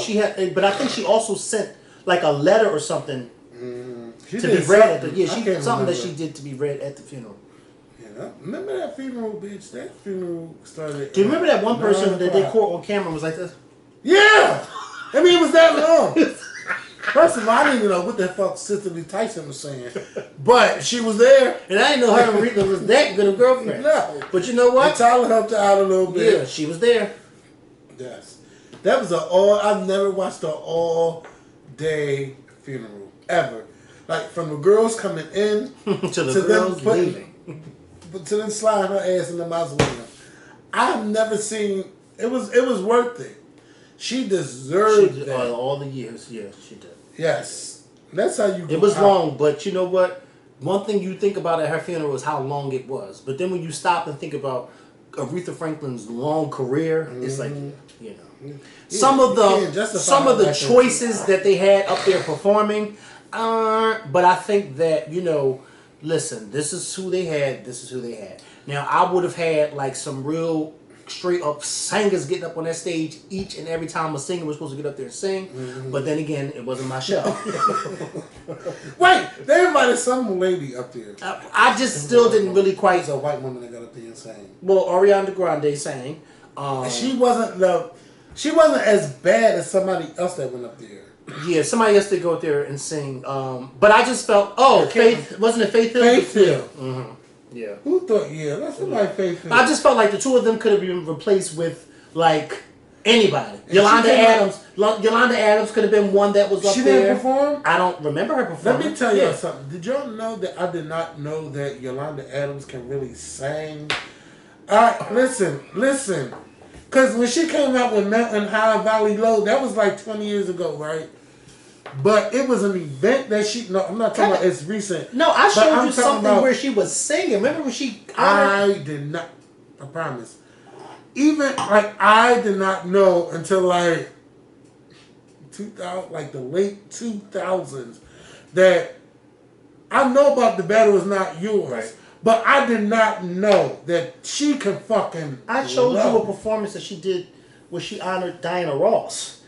But I think she also sent like a letter or something to be read at the... something that she did to be read at the funeral. Remember that funeral, bitch? That funeral started... Do you remember that one person that they caught on camera was like this? Yeah! I mean, it was that long. First of all, I didn't even know what the fuck Sister Lee Tyson was saying. But she was there. And I didn't know her and Aretha was that good a girlfriend. No. But you know what? And Tyler helped her out a little bit. Yeah, she was there. Yes. That was I've never watched an all-day funeral. Ever. Like, from the girls coming in to the girls leaving. To then slide her ass in the mausoleum. I've never seen... It was worth it. She deserved that. All the years, yeah, she did. Yes. That's how you... It was long, but you know what? One thing you think about at her funeral is how long it was. But then when you stop and think about Aretha Franklin's long career, it's like, you know. Some of the choices that they had up there performing, but I think that, you know, listen, this is who they had, this is who they had. Now, I would have had like some real straight up singers getting up on that stage each and every time a singer was supposed to get up there and sing, but then again, it wasn't my show. Wait, they invited some lady up there. I just still didn't really quite... It's a white woman that got up there and sang. Well, Ariana Grande sang. She wasn't as bad as somebody else that went up there. Yeah, somebody else did go up there and sing. But I just felt, Faith, wasn't it Faith Hill? Faith Hill. Mm-hmm. Yeah. Who thought, that's somebody Faith Hill. I just felt like the two of them could have been replaced with, like, anybody. Yolanda Adams could have been one that was up there. She didn't perform? I don't remember her performing. Let me tell y'all something. Did y'all know that I did not know that Yolanda Adams can really sing? Listen. Because when she came out with Mountain High, Valley Low, that was like 20 years ago, right? But it was an event that no, I'm not talking about it's recent. No, I showed you something where she was singing. Remember when she... I did not, I promise. Even, like, I did not know until, like, 2000, like the late 2000s, that I know about The Battle Is Not Yours. Right. But I did not know that she could fucking... I showed you a performance that she did where she honored Diana Ross.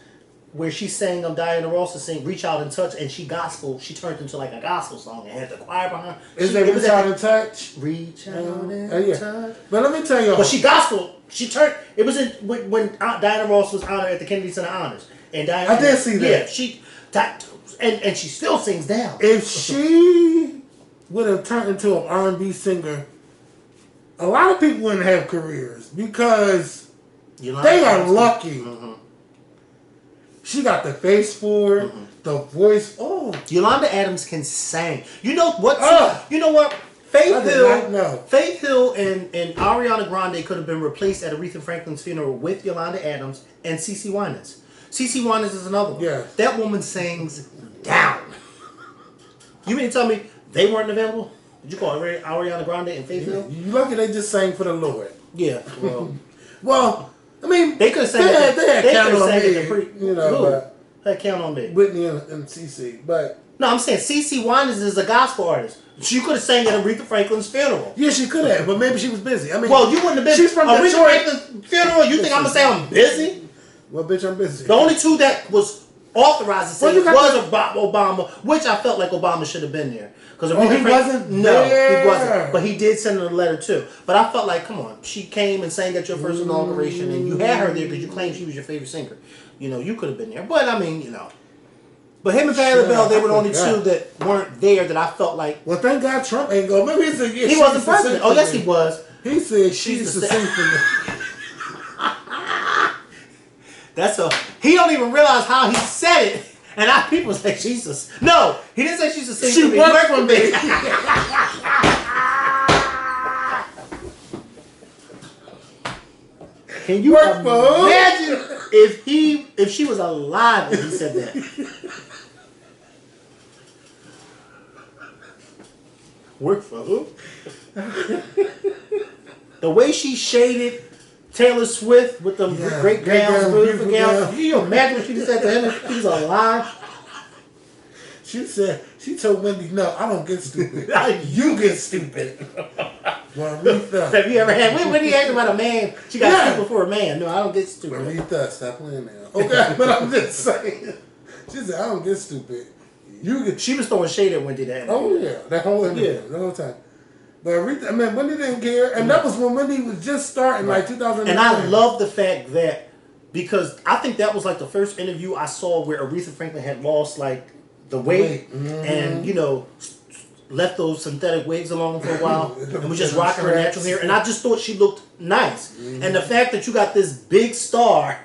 Where she sang Diana Ross to sing Reach Out and Touch, and she turned into like a gospel song and had the choir behind her. Is that Reach Out and Touch? Reach Out and Touch. But let me tell you. But she gospel. She turned. It was when Diana Ross was honored at the Kennedy Center Honors. And I did see that. Yeah, and she still sings down. If she would have turned into an R&B singer, a lot of people wouldn't have careers because they are lucky. Mm-hmm. She got the face for it, the voice. Oh, Yolanda Adams can sing. You know what? You know what? Faith Hill and Ariana Grande could have been replaced at Aretha Franklin's funeral with Yolanda Adams and CeCe Winans. CeCe Winans is another one. Yeah. That woman sings down. You mean to tell me they weren't available? Did you call Ariana Grande and Faith Hill? You lucky they just sang for the Lord. Yeah. Well. I mean, they could have sang it. They had Count on Me, you know. They Count on Me. Whitney and CeCe, but no, I'm saying CeCe Winans is a gospel artist. She could have sang at Aretha Franklin's funeral. Yeah, she could have, but maybe she was busy. I mean, well, you wouldn't have been. She's from Aretha Franklin's funeral. You think I'm gonna say I'm busy? Well, bitch, I'm busy. The only two that was authorized to sing was Obama, which I felt like Obama should have been there. Because he wasn't. No, he wasn't. But he did send her a letter too. But I felt like, come on, she came and sang at your first inauguration, and you had her there because you claimed she was your favorite singer. You know, you could have been there. But I mean, you know. But him and Patti LaBelle, they were the only two that weren't there that I felt like. Well, thank God Trump ain't go. Maybe he said he wasn't president. Oh, yes, he was. He said she used to sing for me. He don't even realize how he said it. And people say Jesus. No, he didn't say she's a singer. She worked for me. Can you imagine if he If she was alive and he said that. Work for who? The way she shaded Taylor Swift with them great gowns, beautiful gowns. Can you imagine what she said to him if he was alive? She told Wendy, no, I don't get stupid. You get stupid. Well, Aretha. Have you ever had, when you ask about a man, she got stupid for a man. No, I don't get stupid. Aretha, stop playing now. Okay, but I'm just saying. She said, I don't get stupid. She was throwing shade at Wendy that. Oh, yeah. That whole interview. The whole time. But Aretha, I mean, Wendy didn't care. And that was when Wendy was just starting, like 2009. And I love the fact that, because I think that was like the first interview I saw where Aretha Franklin had lost, like, the weight and, you know, left those synthetic wigs alone for a while and was just rocking her natural hair. And I just thought she looked nice. And the fact that you got this big star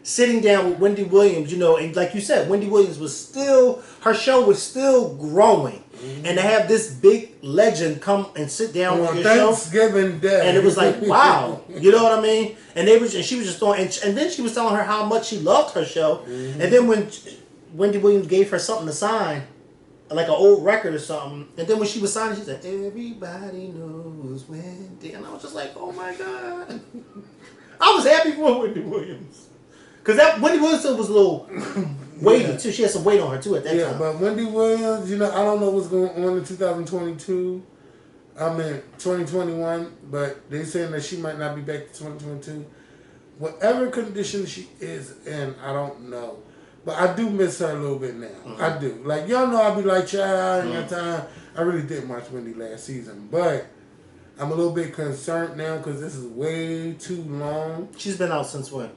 sitting down with Wendy Williams, you know, and like you said, Wendy Williams was still, her show was still growing. And to have this big legend come and sit down on your Thanksgiving Day. And it was like, wow. You know what I mean? And she was just throwing, and then she was telling her how much she loved her show. And then when Wendy Williams gave her something to sign, like an old record or something, and then when she was signing, she said, "Everybody knows Wendy," and I was just like, "Oh my god!" I was happy for Wendy Williams because that Wendy Williams was a little weighty too. She had some weight on her too at that time. Yeah, but Wendy Williams, you know, I don't know what's going on in 2022. I mean 2021, but they saying that she might not be back to 2022. Whatever condition she is in, I don't know. But I do miss her a little bit now. I do. Like, y'all know I be like, child, in that time. I really didn't watch Wendy last season. But I'm a little bit concerned now because this is way too long. She's been out since when?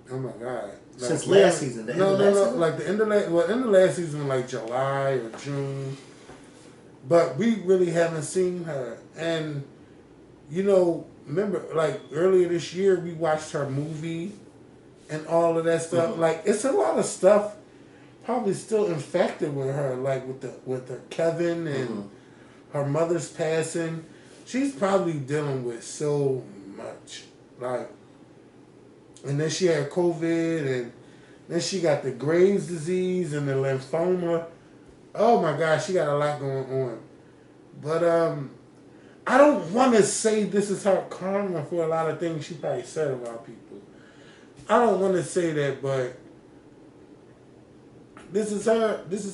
Oh, my God. Like, since last season? No. Like, the end of last season, like July or June. But we really haven't seen her. And, you know, remember, like, earlier this year, we watched her movie and all of that stuff. Like, it's a lot of stuff probably still infected with her, like with her Kevin and her mother's passing. She's probably dealing with so much. Like, and then she had COVID, and then she got the Graves' disease and the lymphoma. Oh my gosh, she got a lot going on. But I don't want to say this is her karma for a lot of things she probably said about people. I don't want to say that, but this is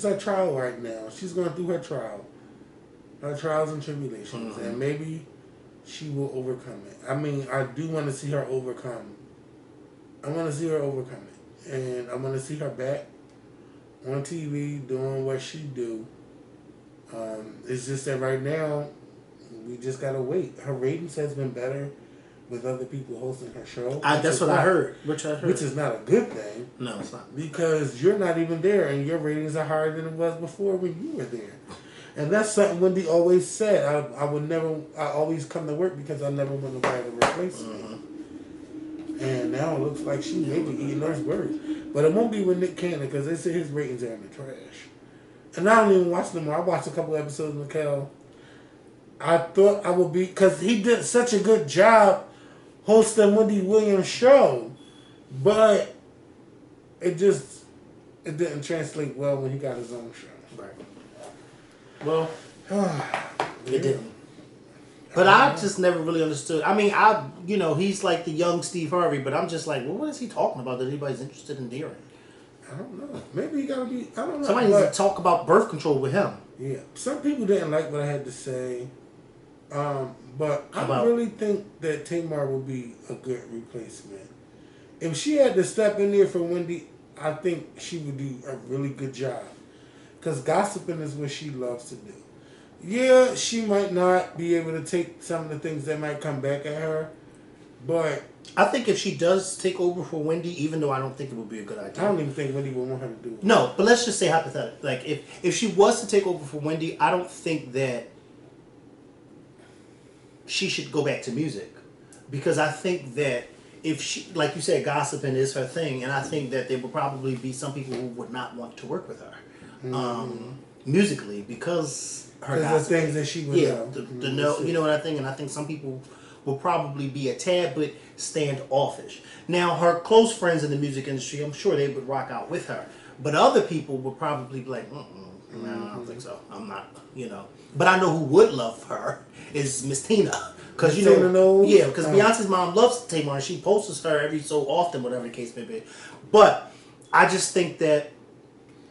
her trial right now. She's going through her trials and tribulations, and maybe she will overcome it. I mean, I do want to see her overcome. I want to see her overcome it, and I want to see her back on TV doing what she do. It's just that right now we just gotta wait. Her ratings has been better with other people hosting her show. That's what I heard. Which is not a good thing. No, it's not. Because you're not even there, and your ratings are higher than it was before when you were there. And that's something Wendy always said. I always come to work because I never want nobody to replace me. And now it looks like she may be eating those words. But it won't be with Nick Cannon because they say his ratings are in the trash. And I don't even watch them more. I watched a couple episodes of Mikkel. I thought I would be, because he did such a good job hosting Wendy Williams' show, but it didn't translate well when he got his own show. Right. Well, it didn't. But I just never really understood. I mean, he's like the young Steve Harvey, but I'm just like, well, what is he talking about that anybody's interested in hearing? I don't know. Maybe he gotta be. I don't know. Somebody needs to talk about birth control with him. Yeah. Some people didn't like what I had to say. But I really think that Tamar would be a good replacement. If she had to step in there for Wendy, I think she would do a really good job. Because gossiping is what she loves to do. Yeah, she might not be able to take some of the things that might come back at her, but I think if she does take over for Wendy, even though I don't think it would be a good idea. I don't even think Wendy would want her to do it. No, but let's just say hypothetically. Like, if she was to take over for Wendy, I don't think that she should go back to music. Because I think that if she, like you said, gossiping is her thing, and I think that there would probably be some people who would not want to work with her musically because her the things that she would know. You know what I think? And I think some people will probably be a tad bit standoffish. Now, her close friends in the music industry, I'm sure they would rock out with her. But other people would probably be like, no, I don't think so. I'm not, you know. But I know who would love her is Miss Tina. Because, you know, yeah, because Beyonce's mom loves Tamar and she posts her every so often, whatever the case may be. But I just think that,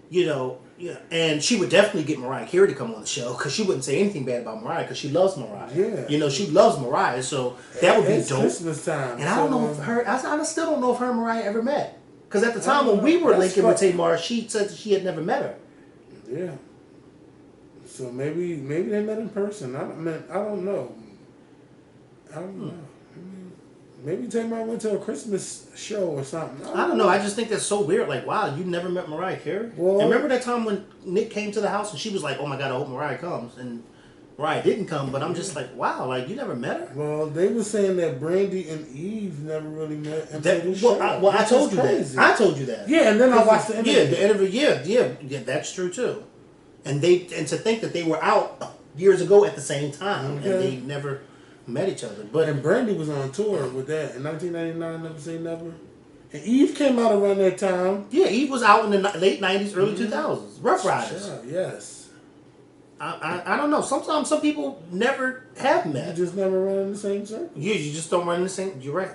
you know, yeah, and she would definitely get Mariah Carey to come on the show because she wouldn't say anything bad about Mariah because she loves Mariah. Yeah. You know, she loves Mariah, so that would be dope. Christmas time. And I don't know if I still don't know if her and Mariah ever met. Because at the time when we were linking with Tamar, she said that she had never met her. Yeah. So maybe they met in person. I don't know. I don't know. I mean, maybe Tamar went to a Christmas show or something. I don't know. I just think that's so weird. Like, wow, you never met Mariah Carey? Well, and remember that time when Nick came to the house and she was like, oh my God, I hope Mariah comes. And Mariah didn't come, but I'm just like, wow, like, you never met her? Well, they were saying that Brandy and Eve never really met until the show. I told you that. I told you that. Yeah, and then I watched the interview. Yeah, the interview. Yeah, that's true too. And to think that they were out years ago at the same time, and they never met each other. But and Brandy was on tour with that in 1999. Never Say Never. And Eve came out around that time. Yeah, Eve was out in the late 90s, early 2000s. Rough Riders. Yeah, yes. I don't know. Sometimes some people never have met. You just never run in the same circle. Yeah, you just don't run in the same. You're right.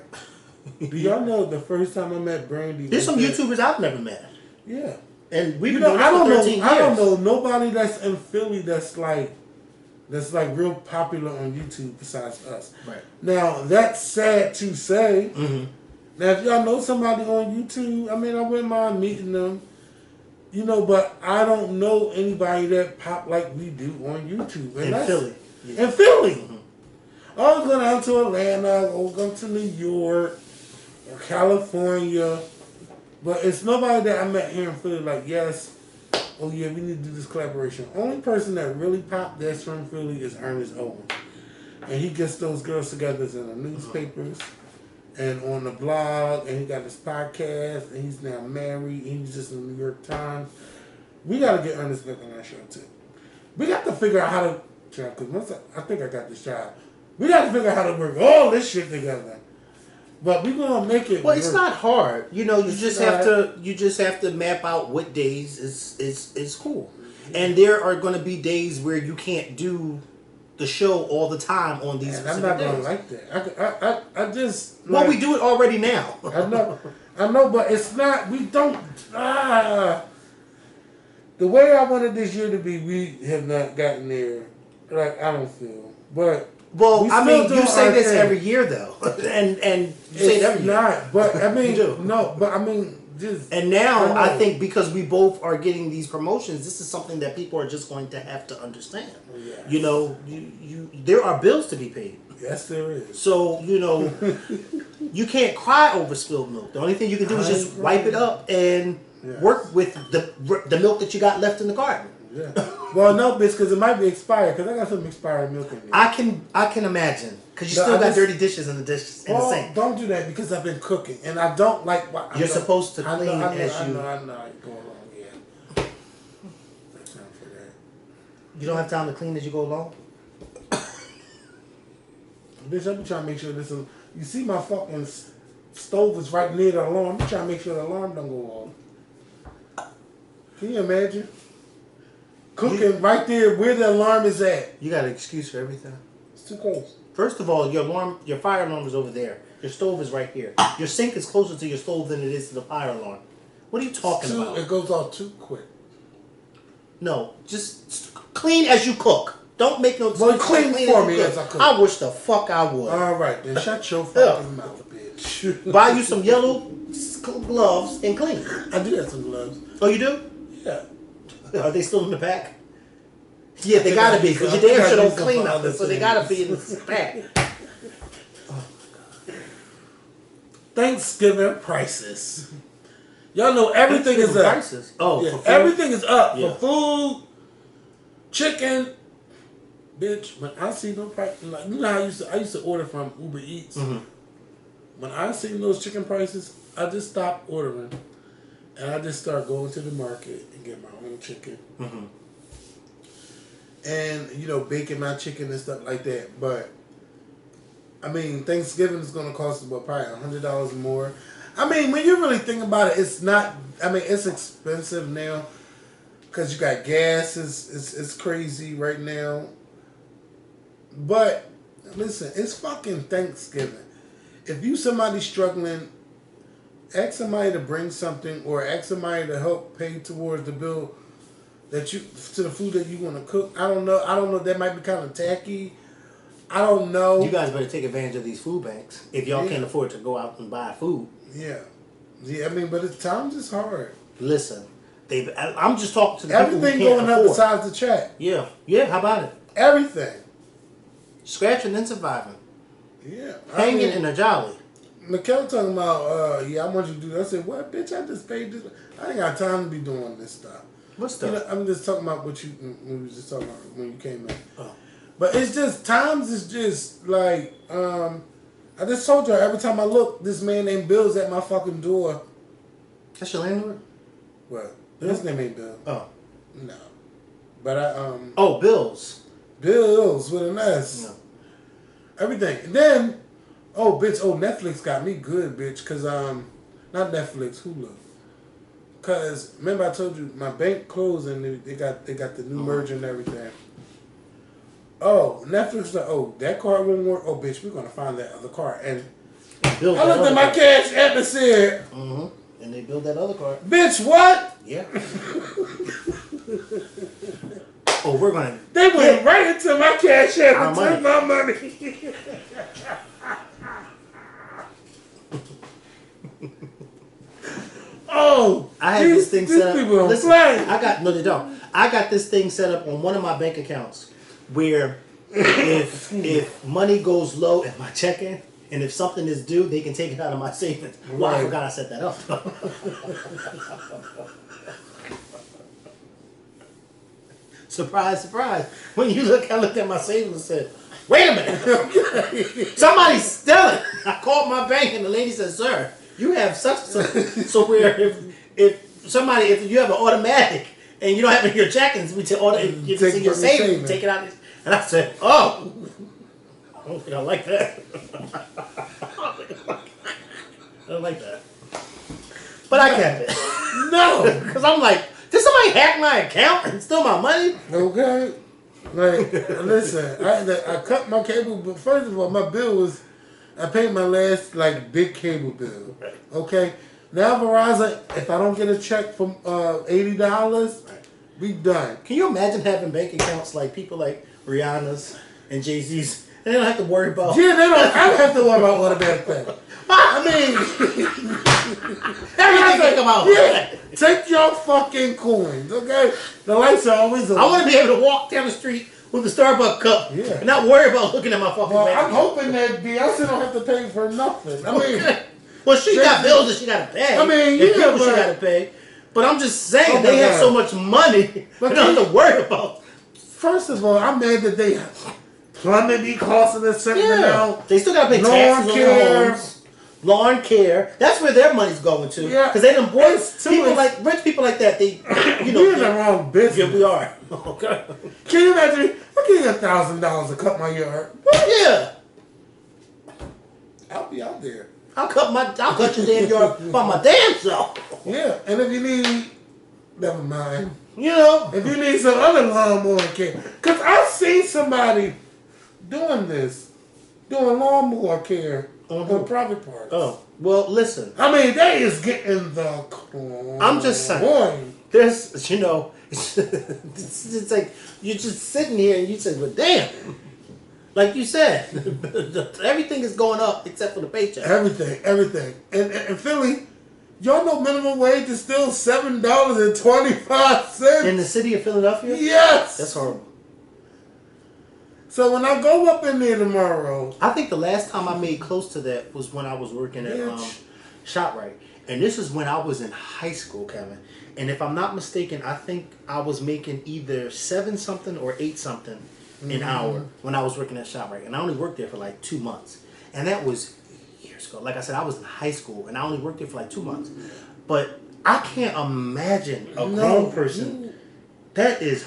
Do y'all know the first time I met Brandy? There's some YouTubers I've never met. Yeah. And we've been doing this for 13 years. I don't know nobody that's in Philly that's like real popular on YouTube besides us. Right. Now, that's sad to say. Mm-hmm. Now, if y'all know somebody on YouTube, I mean, I wouldn't mind meeting them. You know, but I don't know anybody that pop like we do on YouTube. And in Philly. Yeah. In Philly. Mm-hmm. I was going out to Atlanta, or go to New York, or California. But it's nobody that I met here in Philly like, yes, oh yeah, we need to do this collaboration. Only person that really popped that's from Philly is Ernest Owen. And he gets those girls together in the newspapers and on the blog, and he got his podcast, and he's now married, and he's just in the New York Times. We got to get Ernest back on our show too. We got to figure out how to, because once I think I got this job, we got to figure out how to work all this shit together. But we're gonna make it. Well, it's not hard. You know, you just have to map out what days is cool. And there are going to be days where you can't do the show all the time on these. And I'm not gonna like that. I just. Well, we do it already now. I know, but it's not. We don't. The way I wanted this year to be, we have not gotten there. Like, I don't feel, but. Well, I mean, you say this every year, though, and you say it every year. Not, but I mean, no, but I mean, just. And now I think because we both are getting these promotions, this is something that people are just going to have to understand. Yes. You know, you there are bills to be paid. Yes, there is. So you know, you can't cry over spilled milk. The only thing you can do is just wipe it up and work with the milk that you got left in the garden. Yeah. Well, no, bitch, because it might be expired. Because I got some expired milk in there. I can imagine. Because you still got dirty dishes in the sink. Don't do that because I've been cooking and I don't like. You're supposed to clean I know. You're going along. Yeah. That's time for that. You don't have time to clean as you go along. Bitch, I'm trying to make sure this. You see, my fucking stove is right near the alarm. I'm trying to make sure the alarm don't go off. Can you imagine? Cooking right there where the alarm is at. You got an excuse for everything. It's too close. First of all, your fire alarm is over there. Your stove is right here. Your sink is closer to your stove than it is to the fire alarm. What are you talking about? It goes off too quick. No, just clean as you cook. Don't make no. Well, clean for me as I cook. I wish the fuck I would. All right, then shut your fucking mouth, bitch. Buy you some yellow gloves and clean. I do have some gloves. Oh, you do? Yeah. Are they still in the pack? Yeah, they gotta be, because your damn shit don't clean nothing, so they gotta be in the pack. Oh, my God. Thanksgiving prices. Y'all know everything is up. Prices? Oh, yeah, for food? Everything is up for food, chicken. Bitch, when I see no price, like, you know how I used to order from Uber Eats. Mm-hmm. When I see those chicken prices, I just stop ordering. And I just start going to the market and get my own chicken. Mm-hmm. And, you know, baking my chicken and stuff like that. But I mean, Thanksgiving is going to cost about probably $100 more. I mean, when you really think about it, it's not. I mean, it's expensive now because you got gas. It's crazy right now. But listen, it's fucking Thanksgiving. If you somebody struggling, ask somebody to bring something or ask somebody to help pay towards the bill that you to the food that you want to cook. I don't know. That might be kind of tacky. I don't know. You guys better take advantage of these food banks if y'all can't afford to go out and buy food. Yeah. I mean, but it's times is hard. Listen, I'm just talking to the everything people who can't going up afford. besides the check. Yeah. How about it? Everything. Scratching and surviving. Yeah. Hanging in a jolly. Mikkel talking about, I want you to do that. I said, what, bitch? I just paid this. I ain't got time to be doing this stuff. What stuff? You know, I'm just talking about what we was just talking about when you came in. Oh. But it's just, times is just like, I just told you, every time I look, this man named Bill's at my fucking door. That's your landlord? What? His name ain't Bill. Oh. No. But I, Oh, Bill's. Bill's with an S. No. Everything. And then, Netflix got me good, bitch, because, not Netflix, Hulu. Because, remember I told you, my bank closed and they got the new merger and everything. Oh, Netflix, that card won't work. Oh, bitch, we're going to find that other card. And I looked at my cash app and said, and they built that other card. Bitch, what? Yeah. We're going to... They went right into my cash app and took my money. I had this thing set up. Listen, they don't. I got this thing set up on one of my bank accounts where if money goes low in my checking and if something is due, they can take it out of my savings. Well, I forgot I set that up. Surprise, surprise. When I looked at my savings and said, wait a minute. Somebody's stealing. I called my bank and the lady said, sir, you have such. So where if you have an automatic and you don't have it in your checkings, we take your savings, take it out. And I said, I don't think I like that. I don't like that. But I kept it. No, because I'm like, did somebody hack my account and steal my money? Okay. Like, listen, I cut my cable, but first of all, my bill was, I paid my last, big cable bill. Okay? Now, Verizon, if I don't get a check from $80, we done. Can you imagine having bank accounts like people like Rihanna's and Jay-Z's? And they don't have to worry about... Yeah, I don't have to worry about what a bad thing. I mean... everything can come out. Yeah. Take your fucking coins, okay? The lights are always on. I want to be able to walk down the street with a Starbucks cup and not worry about looking at my fucking bank I'm hoping that Beyonce don't have to pay for nothing. I mean... Well, she got bills that she got to pay. I mean, she got to pay. But I'm just saying, they have so much money, but they don't have to worry about. First of all, I'm mad that they plumbing be costing a certain amount. They still got to pay taxes on their homes. Lawn care. That's where their money's going to. Yeah. Because they done bought people like rich people like that. They, we're in the wrong business. Yeah, we are. Okay. Can you imagine? I'm getting $1,000 to cut my yard. Yeah. I'll be out there. I'll cut your damn yard by my damn self. Yeah, and if you need, never mind. If you need some other lawnmower care, because I've seen somebody doing lawnmower care on private parks. Oh, well, listen. I mean, they is getting the coin. I'm just saying. There's, it's like you're just sitting here and you say, well, damn. Like you said, everything is going up except for the paycheck. Everything. And Philly, y'all know minimum wage is still $7.25 in the city of Philadelphia. Yes, that's horrible. So when I go up in there tomorrow, I think the last time I made close to that was when I was working at ShopRite, and this is when I was in high school, Kevin. And if I'm not mistaken, I think I was making either 7 something or 8 something an hour when I was working at ShopRite, and I only worked there for 2 months, and that was years ago. Like I said, I was in high school, and I only worked there for 2 months. But I can't imagine a grown person. That is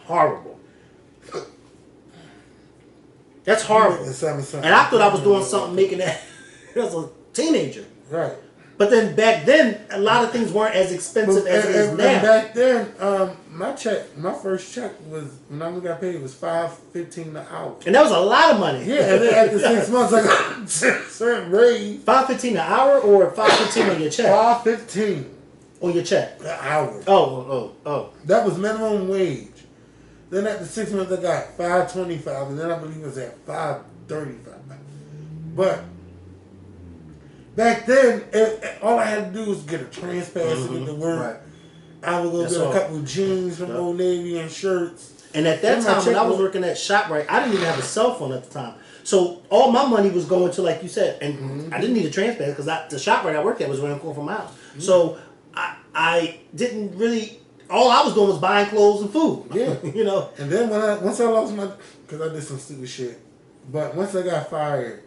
horrible. That's horrible. And I thought I was doing something making that as a teenager. Right. But then back then, a lot of things weren't as expensive as it is now. And back then, my first check was, when I got paid, it was $5.15 an hour. And that was a lot of money. Yeah, and then after 6 months, I got a raise. $5.15 an hour or $5.15 on your check? $5.15 on your check. an hour. Oh. That was minimum wage. Then after 6 months, I got $5.25, and then I believe it was at $5.35. But back then, all I had to do was get a trans pass and get to work. Right. I would go get a couple of jeans from Old Navy and shirts. And at that time, when I was working at ShopRite, I didn't even have a cell phone at the time. So all my money was going to, like you said, and I didn't need a trans pass because the ShopRite I worked at was around the corner from my house. So I didn't really. All I was doing was buying clothes and food. Yeah. You know. And then once I lost my, because I did some stupid shit, but once I got fired,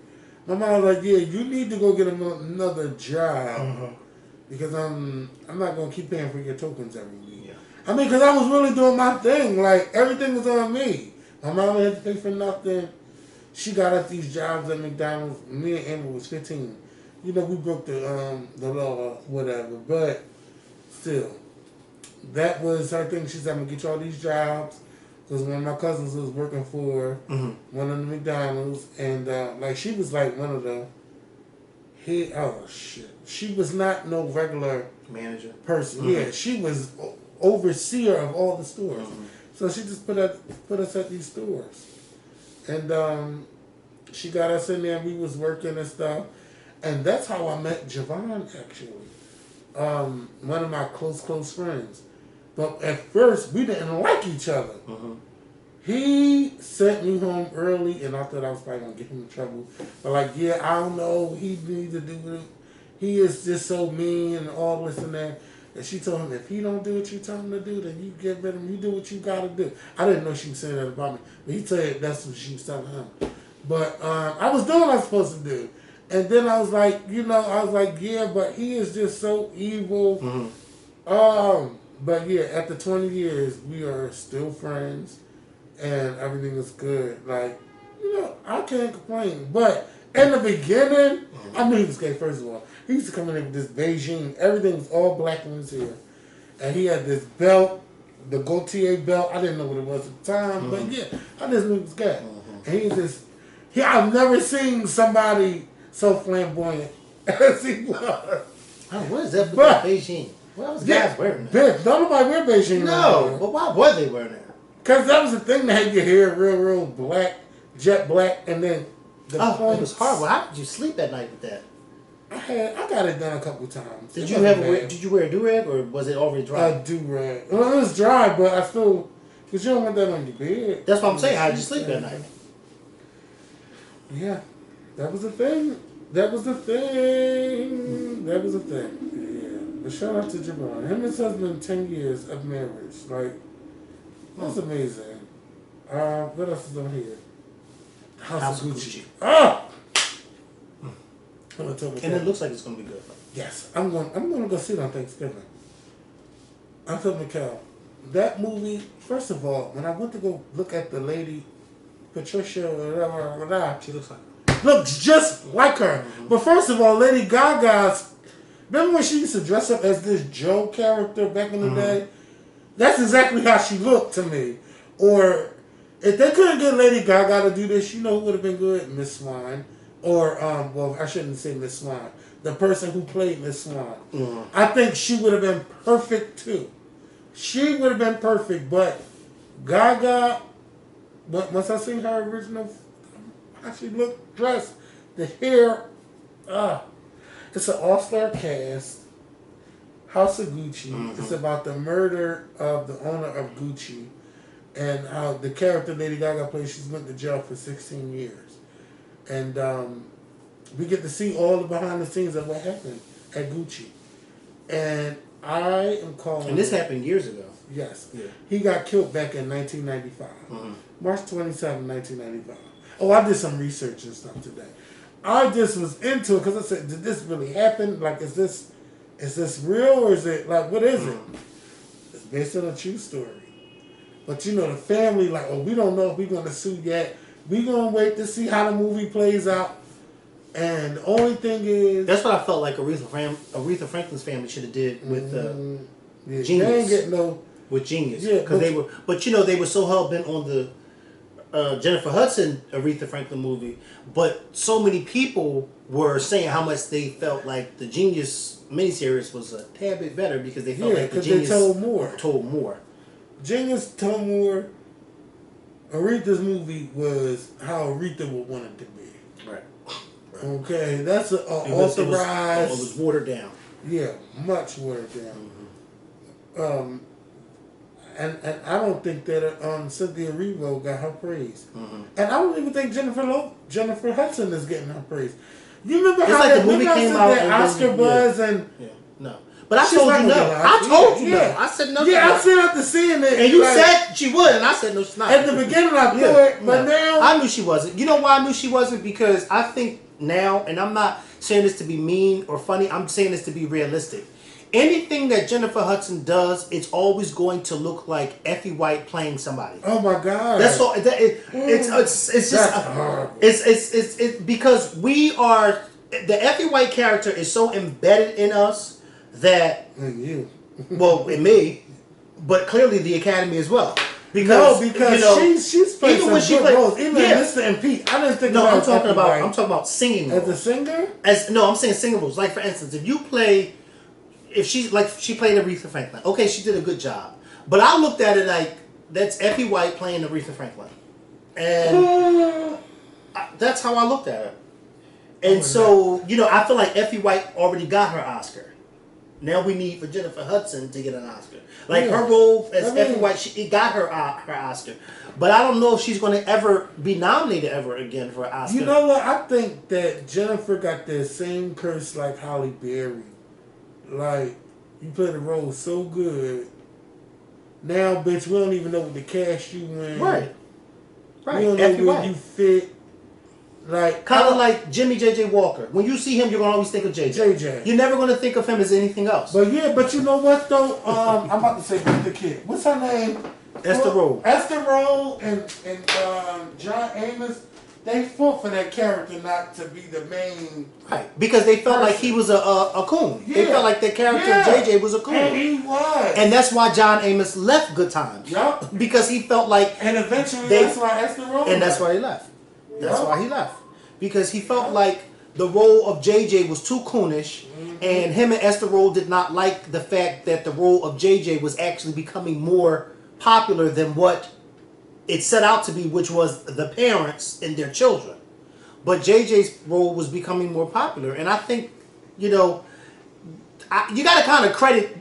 my mom was like, "Yeah, you need to go get another job because I'm not gonna keep paying for your tokens every week." Yeah. I mean, because I was really doing my thing. Like everything was on me. My mom had to pay for nothing. She got us these jobs at McDonald's. Me and Amber was 15. You know, we broke the law, whatever. But still. That was her thing. She said, "I'm gonna get you all these jobs," because one of my cousins was working for one of the McDonald's, and like she was like one of the she was not no regular manager person. Yeah, she was overseer of all the stores. So she just put us at these stores, and she got us in there. And we was working and stuff, and that's how I met Javon actually. One of my close friends. But at first, we didn't like each other. He sent me home early, and I thought I was probably going to get him in trouble. But like, yeah, I don't know. He needs to do it. He is just so mean and all this and that. And she told him, if he don't do what you tell him to do, then you get rid of him. You do what you got to do. I didn't know she was saying that about me. But he said that's what she was telling him. But I was doing what I was supposed to do. And then I was like, yeah, but he is just so evil. But yeah, after 20 years, we are still friends, and everything is good. Like, I can't complain. But in the beginning, I knew he was gay, first of all. He used to come in with this Beijing, everything was all black in his hair. And he had this belt, the Gaultier belt. I didn't know what it was at the time, but yeah, I just knew he was gay. And he was I've never seen somebody so flamboyant as he was. Oh, what is that with Beijing? What was guys wearing that? Don't nobody wear Beijing. No, but why were they wearing that? Because that was the thing that had your hair real black, jet black, and then it was horrible. How did you sleep at night with that? I got it done a couple times. Did you wear a do-rag or was it already dry? A do-rag. Well, it was dry, but I still, because you don't want that on your bed. That's what I'm saying. How did you sleep at night? Yeah, that was the thing. Yeah. But shout out to Javon. Him and his husband, 10 years of marriage. Like, that's amazing. What else is on here? House of Gucci. And it looks like it's gonna be good. Yes, I'm gonna go see it on Thanksgiving. I told Mikkel, that movie. First of all, when I went to go look at the lady, Patricia, whatever, she looks just like her. But first of all, Lady Gaga's. Remember when she used to dress up as this Joe character back in the day? That's exactly how she looked to me. Or if they couldn't get Lady Gaga to do this, who would have been good? Miss Swan. Or, well, I shouldn't say Miss Swan. The person who played Miss Swan. I think she would have been perfect too. She would have been perfect, but Gaga, once I seen her original, how she looked dressed, the hair, it's an all-star cast. House of Gucci. It's about the murder of the owner of Gucci and how the character Lady Gaga plays, she's went to jail for 16 years. And we get to see all the behind the scenes of what happened at Gucci. And I am calling... And this happened years ago. Yes. Yeah. He got killed back in 1995. March 27, 1995. Oh, I did some research and stuff today. I just was into it because I said, did this really happen? Like, is this real or is it, like, what is it? It's based on a true story. But, the family, like, we don't know if we're going to sue yet. We gonna wait to see how the movie plays out. And the only thing is, that's what I felt like Aretha Franklin's family should have did with Genius. They ain't getting no with Genius, yeah, because they were, but they were so hell bent on the Jennifer Hudson Aretha Franklin movie, but so many people were saying how much they felt like the Genius miniseries was a tad bit better because they felt like the Genius they told more. Genius told more. Aretha's movie was how Aretha would want it to be. Right. Okay, that's authorized. It was watered down. Yeah, much watered down. Mm-hmm. And I don't think that Cynthia Erivo got her praise. Mm-hmm. And I don't even think Jennifer Hudson is getting her praise. You remember it's how like the movie came out that Oscar buzz and no. But I told you no. I told you no. I said no. Yeah, I said after seeing it, and you said she would, and I said no, she's not. At the beginning, I thought, but now I knew she wasn't. You know why I knew she wasn't? Because I think now, and I'm not saying this to be mean or funny. I'm saying this to be realistic. Anything that Jennifer Hudson does, it's always going to look like Effie White playing somebody. Oh my God! That's all. It's just it's because we are the Effie White character is so embedded in us that well, in me, but clearly the Academy as well. Because she's played some good roles. Even Mr. and Pete, I didn't think. No, I'm talking about singing roles. As a singer. I'm saying singing roles. Like for instance, if she played Aretha Franklin, okay, she did a good job. But I looked at it like that's Effie White playing Aretha Franklin, and that's how I looked at it. And so I feel like Effie White already got her Oscar. Now we need for Jennifer Hudson to get an Oscar. Like her role as Effie White, she got her Oscar. But I don't know if she's going to ever be nominated ever again for an Oscar. You know what? I think that Jennifer got that same curse like Halle Berry. Like, you play the role so good. Now, bitch, we don't even know what to cast you in. Right. We don't know where you fit. Like kind of like Jimmy J.J. Walker. When you see him, you're gonna always think of JJ. You're never gonna think of him as anything else. But you know what though? I'm about to say the kid. What's her name? Esther Roll. Esther Roll and John Amos. They fought for that character not to be the main. Right. Because they felt like he was a coon. Yeah. They felt like the character JJ was a coon. And he was. And that's why John Amos left Good Times. Yep. Because he felt like. And eventually that's why Esther Roll. And that's why he left. That's why he left. Because he felt like the role of JJ was too coonish, and him and Esther Roll did not like the fact that the role of JJ was actually becoming more popular than what it set out to be, which was the parents and their children. But JJ's role was becoming more popular, and I think, you got to kind of credit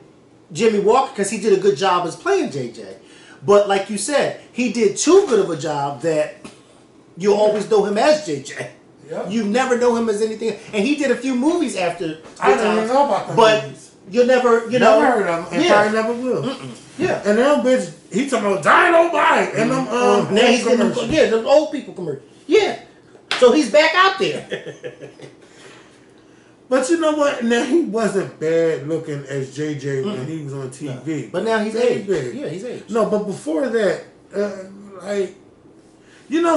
Jimmy Walker because he did a good job as playing JJ. But like you said, he did too good of a job that you always know him as JJ. Yep. You never know him as anything. And he did a few movies after. I don't even know about them movies. You'll never, never heard of him, and probably never will. Yeah. And them bitch, he talking about Dynamite and them now he's getting them old people commercials. Yeah. So he's back out there. But you know what? Now he wasn't bad looking as JJ when he was on TV. No. But now he's aged. Yeah, he's aged. No, but before that,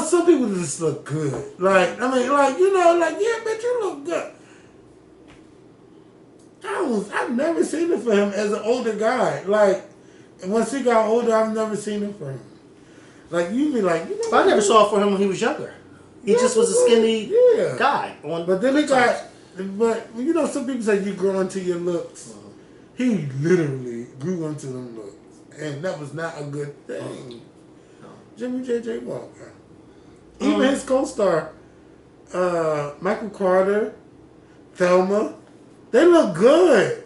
some people just look good. Like, I mean, yeah, bitch, you look good. I've never seen it for him as an older guy. Like, once he got older, I've never seen it for him. Like, you be like, I never saw it for him when he was younger. He just was a skinny guy. But then some people say you grow into your looks. He literally grew into them looks. And that was not a good thing. Jimmy J.J. Walker. Even his co-star, Michael Carter, Thelma, they look good.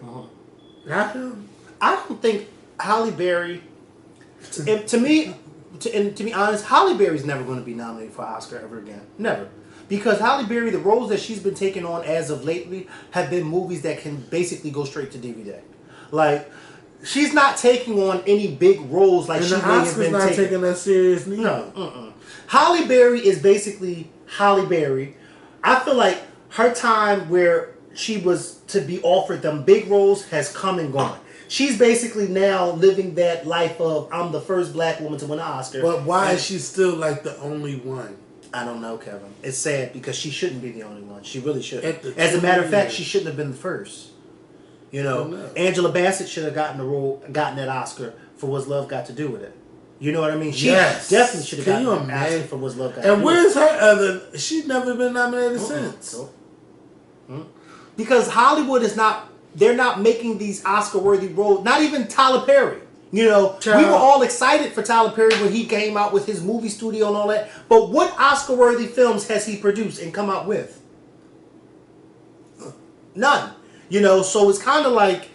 Not him. I don't think Halle Berry, to be honest, Halle Berry's never going to be nominated for an Oscar ever again. Never. Because Halle Berry, the roles that she's been taking on as of lately have been movies that can basically go straight to DVD. Like, she's not taking on any big roles like she may have been not taking that serious neither. No. Halle Berry is basically Halle Berry. I feel like her time where she was to be offered them big roles has come and gone. She's basically now living that life of I'm the first black woman to win an Oscar. But why is she still like the only one? I don't know, Kevin. It's sad because she shouldn't be the only one. She really shouldn't. At As a matter of fact, years. she shouldn't have been the first. You know, No. Angela Bassett should have gotten that Oscar for What's Love Got to Do with It. You know what I mean? She definitely should have gotten an Oscar for What's Love Got to Do with It. And where's her other? She's never been nominated since. Because Hollywood is not. They're not making these Oscar-worthy roles. Not even Tyler Perry. You know, we were all excited for Tyler Perry when he came out with his movie studio and all that. But what Oscar-worthy films has he produced and come out with? None. You know, so it's kind of like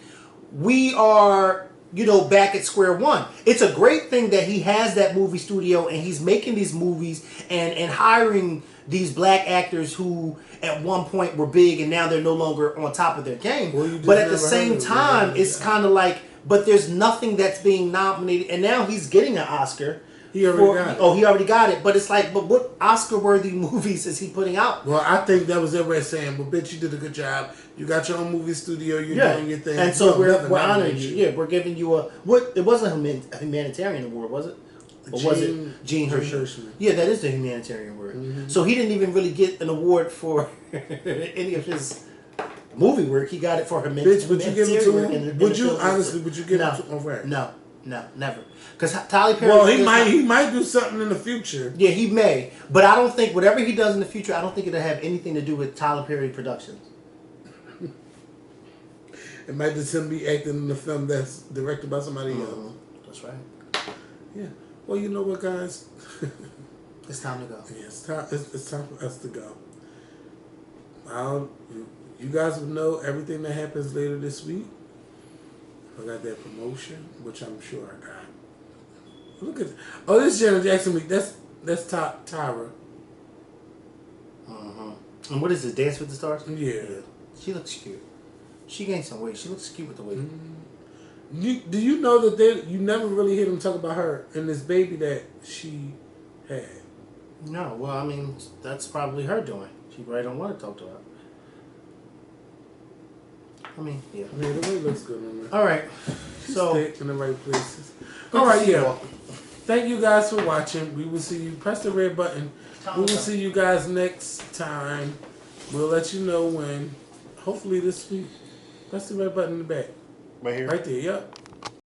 we are, you know, back at square one. It's a great thing that he has that movie studio and he's making these movies and hiring these black actors who at one point were big and now they're no longer on top of their game. Well, but at the same time, it's kind of like, but there's nothing that's being nominated. And now he's getting an Oscar. He already got it. Oh, he already got it. But it's like, but what Oscar-worthy movies is he putting out? Well, I think that was everybody saying, well, bitch, you did a good job. You got your own movie studio. You're doing your thing. And so we're honoring you. Yeah, we're giving you a... What? It wasn't a humanitarian award, was it? Or was it Gene Hirschman? Yeah, that is the humanitarian award. Mm-hmm. So he didn't even really get an award for any of his movie work. He got it for humanitarian. Bitch, would you give it to him? Would you, honestly, would you give it to him? Right. No, never. Because Tyler Perry... Well, he might do something in the future. Yeah, he may. But I don't think, whatever he does in the future, I don't think it'll have anything to do with Tyler Perry Productions. It might just him be acting in the film that's directed by somebody else. That's right. Yeah. Well, you know what, guys? It's time to go. Yeah, it's time for us to go. You guys will know everything that happens later this week. I got that promotion, which I'm sure I got. Look at this is Janet Jackson week. That's Tyra. And what is this? Dance with the Stars? Yeah. She looks cute. She gained some weight. She looks cute with the weight. Do you know that you never really hear them talk about her and this baby that she had? No. Well, I mean, that's probably her doing. She probably don't want to talk to her. I mean, yeah. I mean, the way looks good on her. All right. So in the right places. All right, yeah. Thank you guys for watching. We will see you. Press the red button. We will see you guys next time. We'll let you know when. Hopefully this week. Press the red button in the back. Right here? Right there, yep.